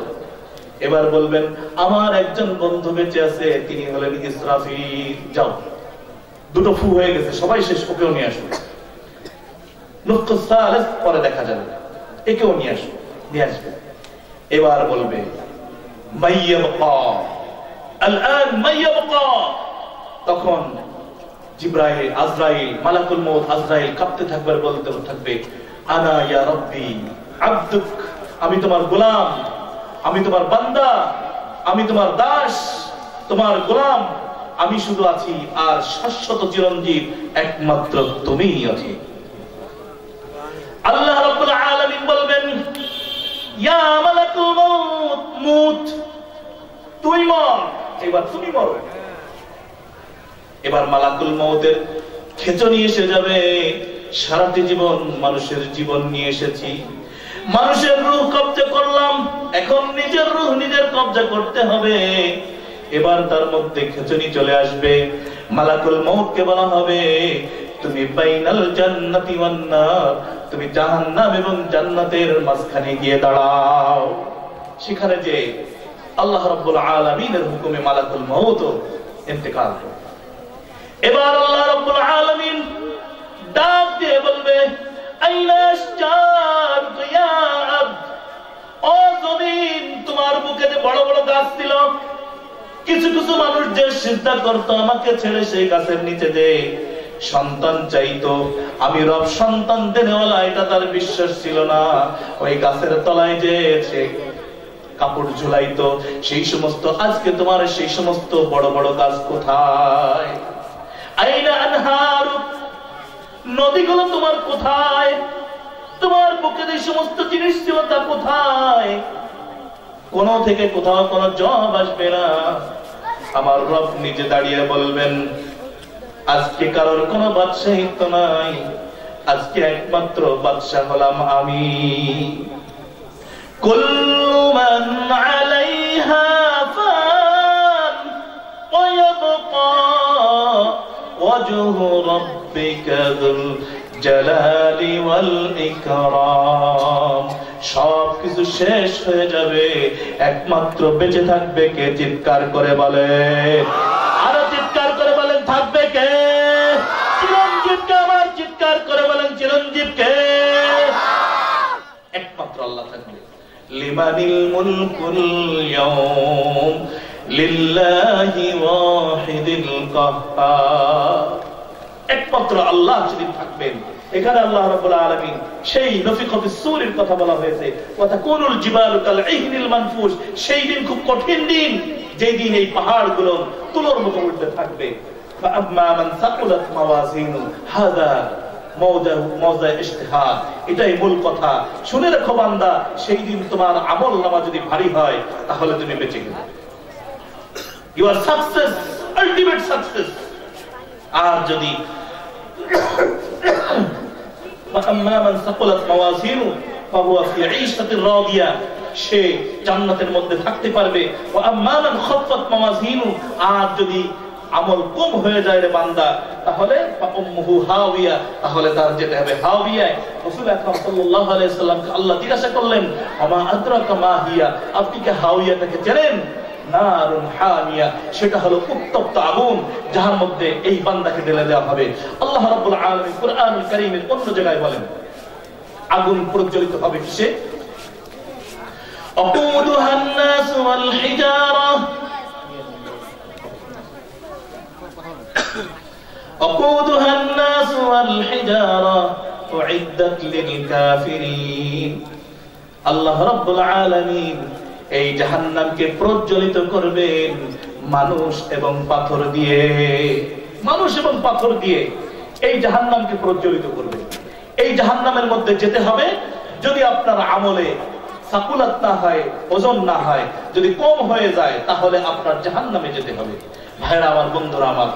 এবার বলবেন, আমার একজন বন্ধু বেঁচে আছে, তিনি হলেন ইসরাফিল। যাও, দুটো ফু হয়ে গেছে, সবাই শেষ, ওকেও নিয়ে আসো। নুকতা সালেস পরে দেখা যাবে, একেও নিয়ে আসো, নিয়ে আসবে। এবার বলবে মাইয়াবকা, আলআন মাইয়াবকা। তখন জিবরাইল, আজরাইল, মালাকুল মউত আজরাইল কাঁপতে থাকবে, বলতে থাকবে, আনা ইয়া রাব্বি আবদুক, আমি তোমার গোলাম, আমি তোমার বান্দা, আমি তোমার দাস, তোমার গোলাম আমি শুধু আছি, আর শাশ্বত চিরঞ্জীব একমাত্র তুমিই আছি। আল্লাহ রাব্বুল আলামিন বলবেন, ইয়া মালাকুল মউত মুত, তুই মর, এবার তুমি মরো। এবার মালাকুল মউতের খেচনি এসে যাবে। সারাটি জীবন মানুষের জীবন নিয়ে এসেছি, মানুষের রূহ কবজা করলাম, এখন নিজের রূহ নিজের কবজা করতে হবে। এবার তার মধ্যে খেচনি চলে আসবে। মালাকুল মউতকে বলা হবে, তুমি বাইনাল জান্নাতি ওয়ান নার, তুমি জাহান্নাম এবং জান্নাতের মাঝখানে গিয়ে দাঁড়াও। সেখানে যে আল্লাহ রাব্বুল আলামিনের হুকুমে মালাকুল মউত ইন্তেকাল করে। এবার আল্লাহ রাব্বুল আলামিন ডাক দিয়ে বলবে, আইনা আশজারতু ইয়া আবদ, ও জমিন, তোমার বুকে যে বড় বড় গাছ ছিল, কিছু কিছু মানুষ যে সিজদা করতো আমাকে ছেড়ে, সেই গাছের নিচে যে সন্তান চাইতো, আমি রব সন্তান দেনেওয়ালা, এটা তার বিশ্বাস ছিল না। ওই গাছের তলায় যে কাপড় ঝুলাইতো, সেই সমস্ত, আজকে তোমার সেই সমস্ত বড় বড় গাছ কোথায়? আইনা আনহার, নদীগুলো তোমার কোথায়? তোমার বুকে যে সমস্ত জিনিস ছিল তা কোথায়? কোন থেকে কোথাও কোনো জবাব আসবে না। আমার রব নিজে দাঁড়িয়ে বলবেন, আজকে কারোর কোনো বাদশাহিত্ব নাই, আজকে একমাত্র বাদশা হলাম আমি। কুল্লু মান আলাইহা ফান ওয়া ইয়াবকা ওয়াজহু রাব্বিকা যুল জালালি ওয়াল ইকরাম। সবকিছু শেষ হয়ে যাবে, একমাত্র বেঁচে থাকবে কে? চিৎকার করে বলেন, আরো চিৎকার করে বলেন, থাকবে কে? চিরঞ্জীবকে, আবার চিৎকার করে বলেন, চিরঞ্জীবকে। একমাত্র আল্লাহ থাকবে। লিমানিল মুলকুল ইয়াউম লিল্লাহি ওয়াহিদিল কাহ্হার। একমাত্র আল্লাহ যদি থাকবেন। এখানে আল্লাহ রাব্বুল আলামিন সেই নফিখাতিস সূরের কথা বলা হয়েছে, ওয়া তাকুনুল জিবালু কাল ইহনিল মানফুশ। সেই দিন খুব কঠিন দিন, যেই দিন এই পাহাড়গুলো তুলোর মতো উঠতে থাকবে। ফাআম্মা মান সাকুলাত মাওয়াজিনু, হাযা মওজা ইশতিহাদ, এটাই মূল কথা। শুনে রাখো বান্দা, সেই দিন তোমার আমলনামা যদি ভারী হয়, তাহলে তুমি বেঁচে গেলে, you are success, ultimate success. আর যদি সে জান্নাতের মধ্যে থাকতে পারবে। আর যদি আমল কম হয়ে যায় রে বান্দা, তাহলে তাহলে তার যেতে হবে হাওয়ায়। রাসূল আকরাম সাল্লাল্লাহু আলাইহি সাল্লামকে আল্লাহ জিজ্ঞাসা করলেন, আমা আদরাকা মা হিয়া, আপনি কি হাওয়াটাকে জানেন? নারুন হামিয়া, সেটা হলো উত্তপ্ত আগুন, যার মধ্যে এই বান্দাকে ঢেলে দেওয়া হবে। আল্লাহ রাব্বুল আলামিন কুরআনুল কারীমের অন্য জায়গায় বলেন আগুন প্রজ্বলিত হবে কিসে? আকুদুহান নাস ওয়াল হিজারা আকুদুহান নাস ওয়াল হিজারা উইদ্দাত লিল কাফিরিন। আল্লাহ রাব্বুল আলামিন এই জাহান্নামকে প্রজ্বলিত করবেন মানুষ এবং পাথর দিয়ে। মানুষ এবং পাথর দিয়ে এই জাহান্নামকে প্রজ্বলিত করবেন। এই জাহান্নামের মধ্যে যেতে হবে, যদি আপনার আমলে সাকুলাত না হয়, ওজন না হয়, যদি কম হয়ে যায়, তাহলে আপনার জাহান্নামে যেতে হবে। ভাইরা আমার, বন্ধুরা আমার,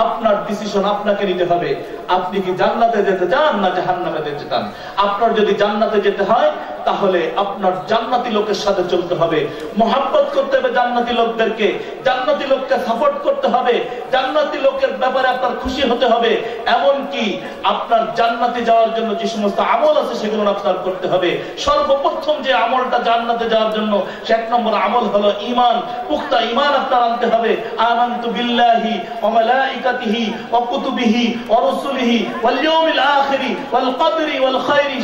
আপনার ডিসিশন আপনাকে নিতে হবে। আপনি কি জান্নাতে যেতে চান না জাহান্নামে যেতে চান? আপনার যদি জান্নাতে যেতে হয়, তাহলে আপনার জান্নাতি লোকের সাথে চলতে হবে, মহব্বত করতে হবে জান্নাতি লোকদেরকে, জান্নাতি লোককে সাপোর্ট করতে হবে, জান্নাতি লোকের ব্যাপারে আপনার খুশি হতে হবে। এমন কি আপনার জান্নাতে যাওয়ার জন্য যে সমস্ত আমল আছে সেগুলো আপনার করতে হবে। সর্বপ্রথম যে আমলটা জান্নাতে যাওয়ার জন্য, সে 1 নম্বর আমল হলো ঈমান। পুখতা ঈমান আপনার আনতে হবে। আমানতু বিল্লাহি ওয়া মালাইকাতিহি ওয়া কুতুবিহি ওয়া রাসূলিহি ওয়াল ইয়াউমিল আখিরি ওয়াল কদরি ওয়াল খায়রি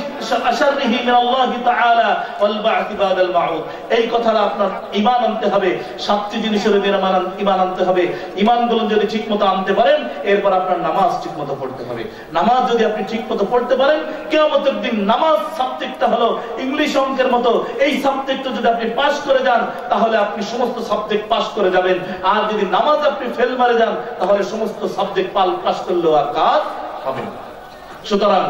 শাররিহি মিন আল্লাহি তাআলা ওয়াল বা'থ বাদাল মাউত। এই কথাটা আপনার ঈমান আনতে হবে। 7টি জিনিসের ঈমান আনতে হবে। ঈমানগুলো যদি ঠিকমতো আনতে পারেন, এরপর আপনার নামাজ ঠিকমতো পড়তে হবে। নামাজ যদি আপনি ঠিকমতো পড়তে পারেন, কিয়ামতের দিন নামাজ সাবজেক্টটা হলো ইংলিশ অঙ্কের মতো। এই সাবজেক্টটা যদি আপনি পাস করে যান, তাহলে আপনি সমস্ত সাবজেক্ট পাস করে যাবেন। আর যদি নামাজ আপনি ফেল মারে যান, তাহলে সমস্ত সাবজেক্ট পাস করলেও আর কাজ হবে না। সুতরাং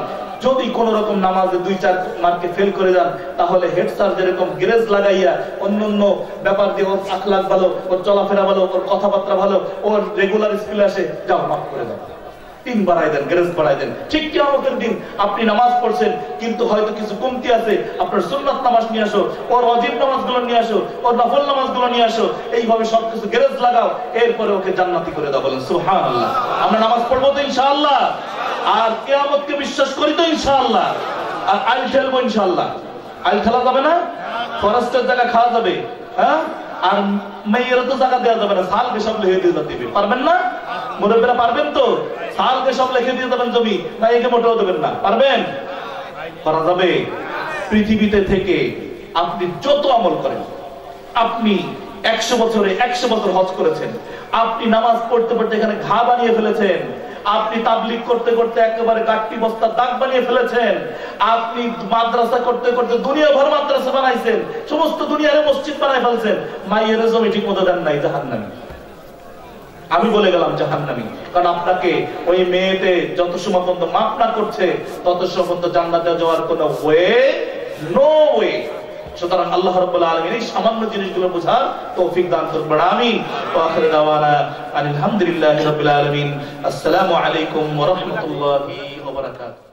যদি কোন রকম নামাজে 2-4 মার্কে ফেল করে যান, তাহলে হেড স্যার যেরকম গ্রেজ লাগাইয়া অন্যান্য ব্যাপার দিয়ে ওর আখলাক ভালো, ওর চলাফেরা ভালো, ওর কথাবার্তা ভালো, ওর রেগুলার স্কুলে আসে, যাও মাফ করে দাও, 3 বাড়াই দেন, গ্রেজ বাড়াই দেন। ঠিক কিয়ামতের দিন আপনি নামাজ পড়ছেন, কিন্তু হয়তো কিছু কমতি আছে, আপনার সুন্নাত নামাজ নিয়ে আসো, ওর ওয়াজিব নামাজগুলো নিয়ে আসো, ওর নফল নামাজগুলো নিয়ে আসো, এইভাবে সবকিছু গ্রেজ লাগাও, এরপরে ওকে জান্নাতি করে দাও। বলেন সুবহানাল্লাহ। আমরা নামাজ পড়বো তো ইনশাআল্লাহ, আর কিয়ামতকে বিশ্বাস করি তো ইনশাআল্লাহ, আর আইল খেলবো ইনশাআল্লাহ। আইল খেলা যাবে না, ফরেস্টের জায়গা খাওয়া যাবে, হ্যাঁ, আর মেয়েরা তো জায়গা দেওয়া যাবে না, সালকে সব লিখে দিয়ে দিবে। পারবেন না? মুরব্বীরা পারবেন তো? সালকে সব লিখে দিয়ে যাবেন জমি, না একে মোটেও দেবেন না? পারবেন? করা যাবে। পৃথিবীতে থেকে আপনি যত আমল করেন, আপনি 100 বছরে 100 বছর হজ করেছেন, আপনি নামাজ পড়তে পড়তে এখানে ঘা বানিয়ে ফেলেছেন, আপনি তাবলীগ করতে করতে একেবারে গাট্টি বস্তার দাগ বানিয়ে ফেলেছেন, আপনি মাদ্রাসা করতে করতে দুনিয়া ভর মাদ্রাসা বানাইছেন, সমস্ত দুনিয়ারে মসজিদ বানাই ফেলছেন, মাইয়ের জমি ঠিক মতো দেন নাই, জাহান্নামী। আমি বলে গেলাম জাহান্নামী, কারণ আপনাকে ওই মেয়েতে যত সময় পর্যন্ত মাফ না করছে, তত সময় পর্যন্ত জান্নাতে যাওয়ার কোনো ওয়ে, নো ওয়ে। সুতরাং আল্লাহ রাব্বুল আলামিন এই সামান্য জিনিসগুলো বোঝার তৌফিক দান করুন। আমিন। ওয়া আখিরু দাওয়ানা আলহামদুলিল্লাহি রাব্বিল আলামিন। আসসালামু আলাইকুম ওয়া রাহমাতুল্লাহি ওয়া বারাকাতুহু।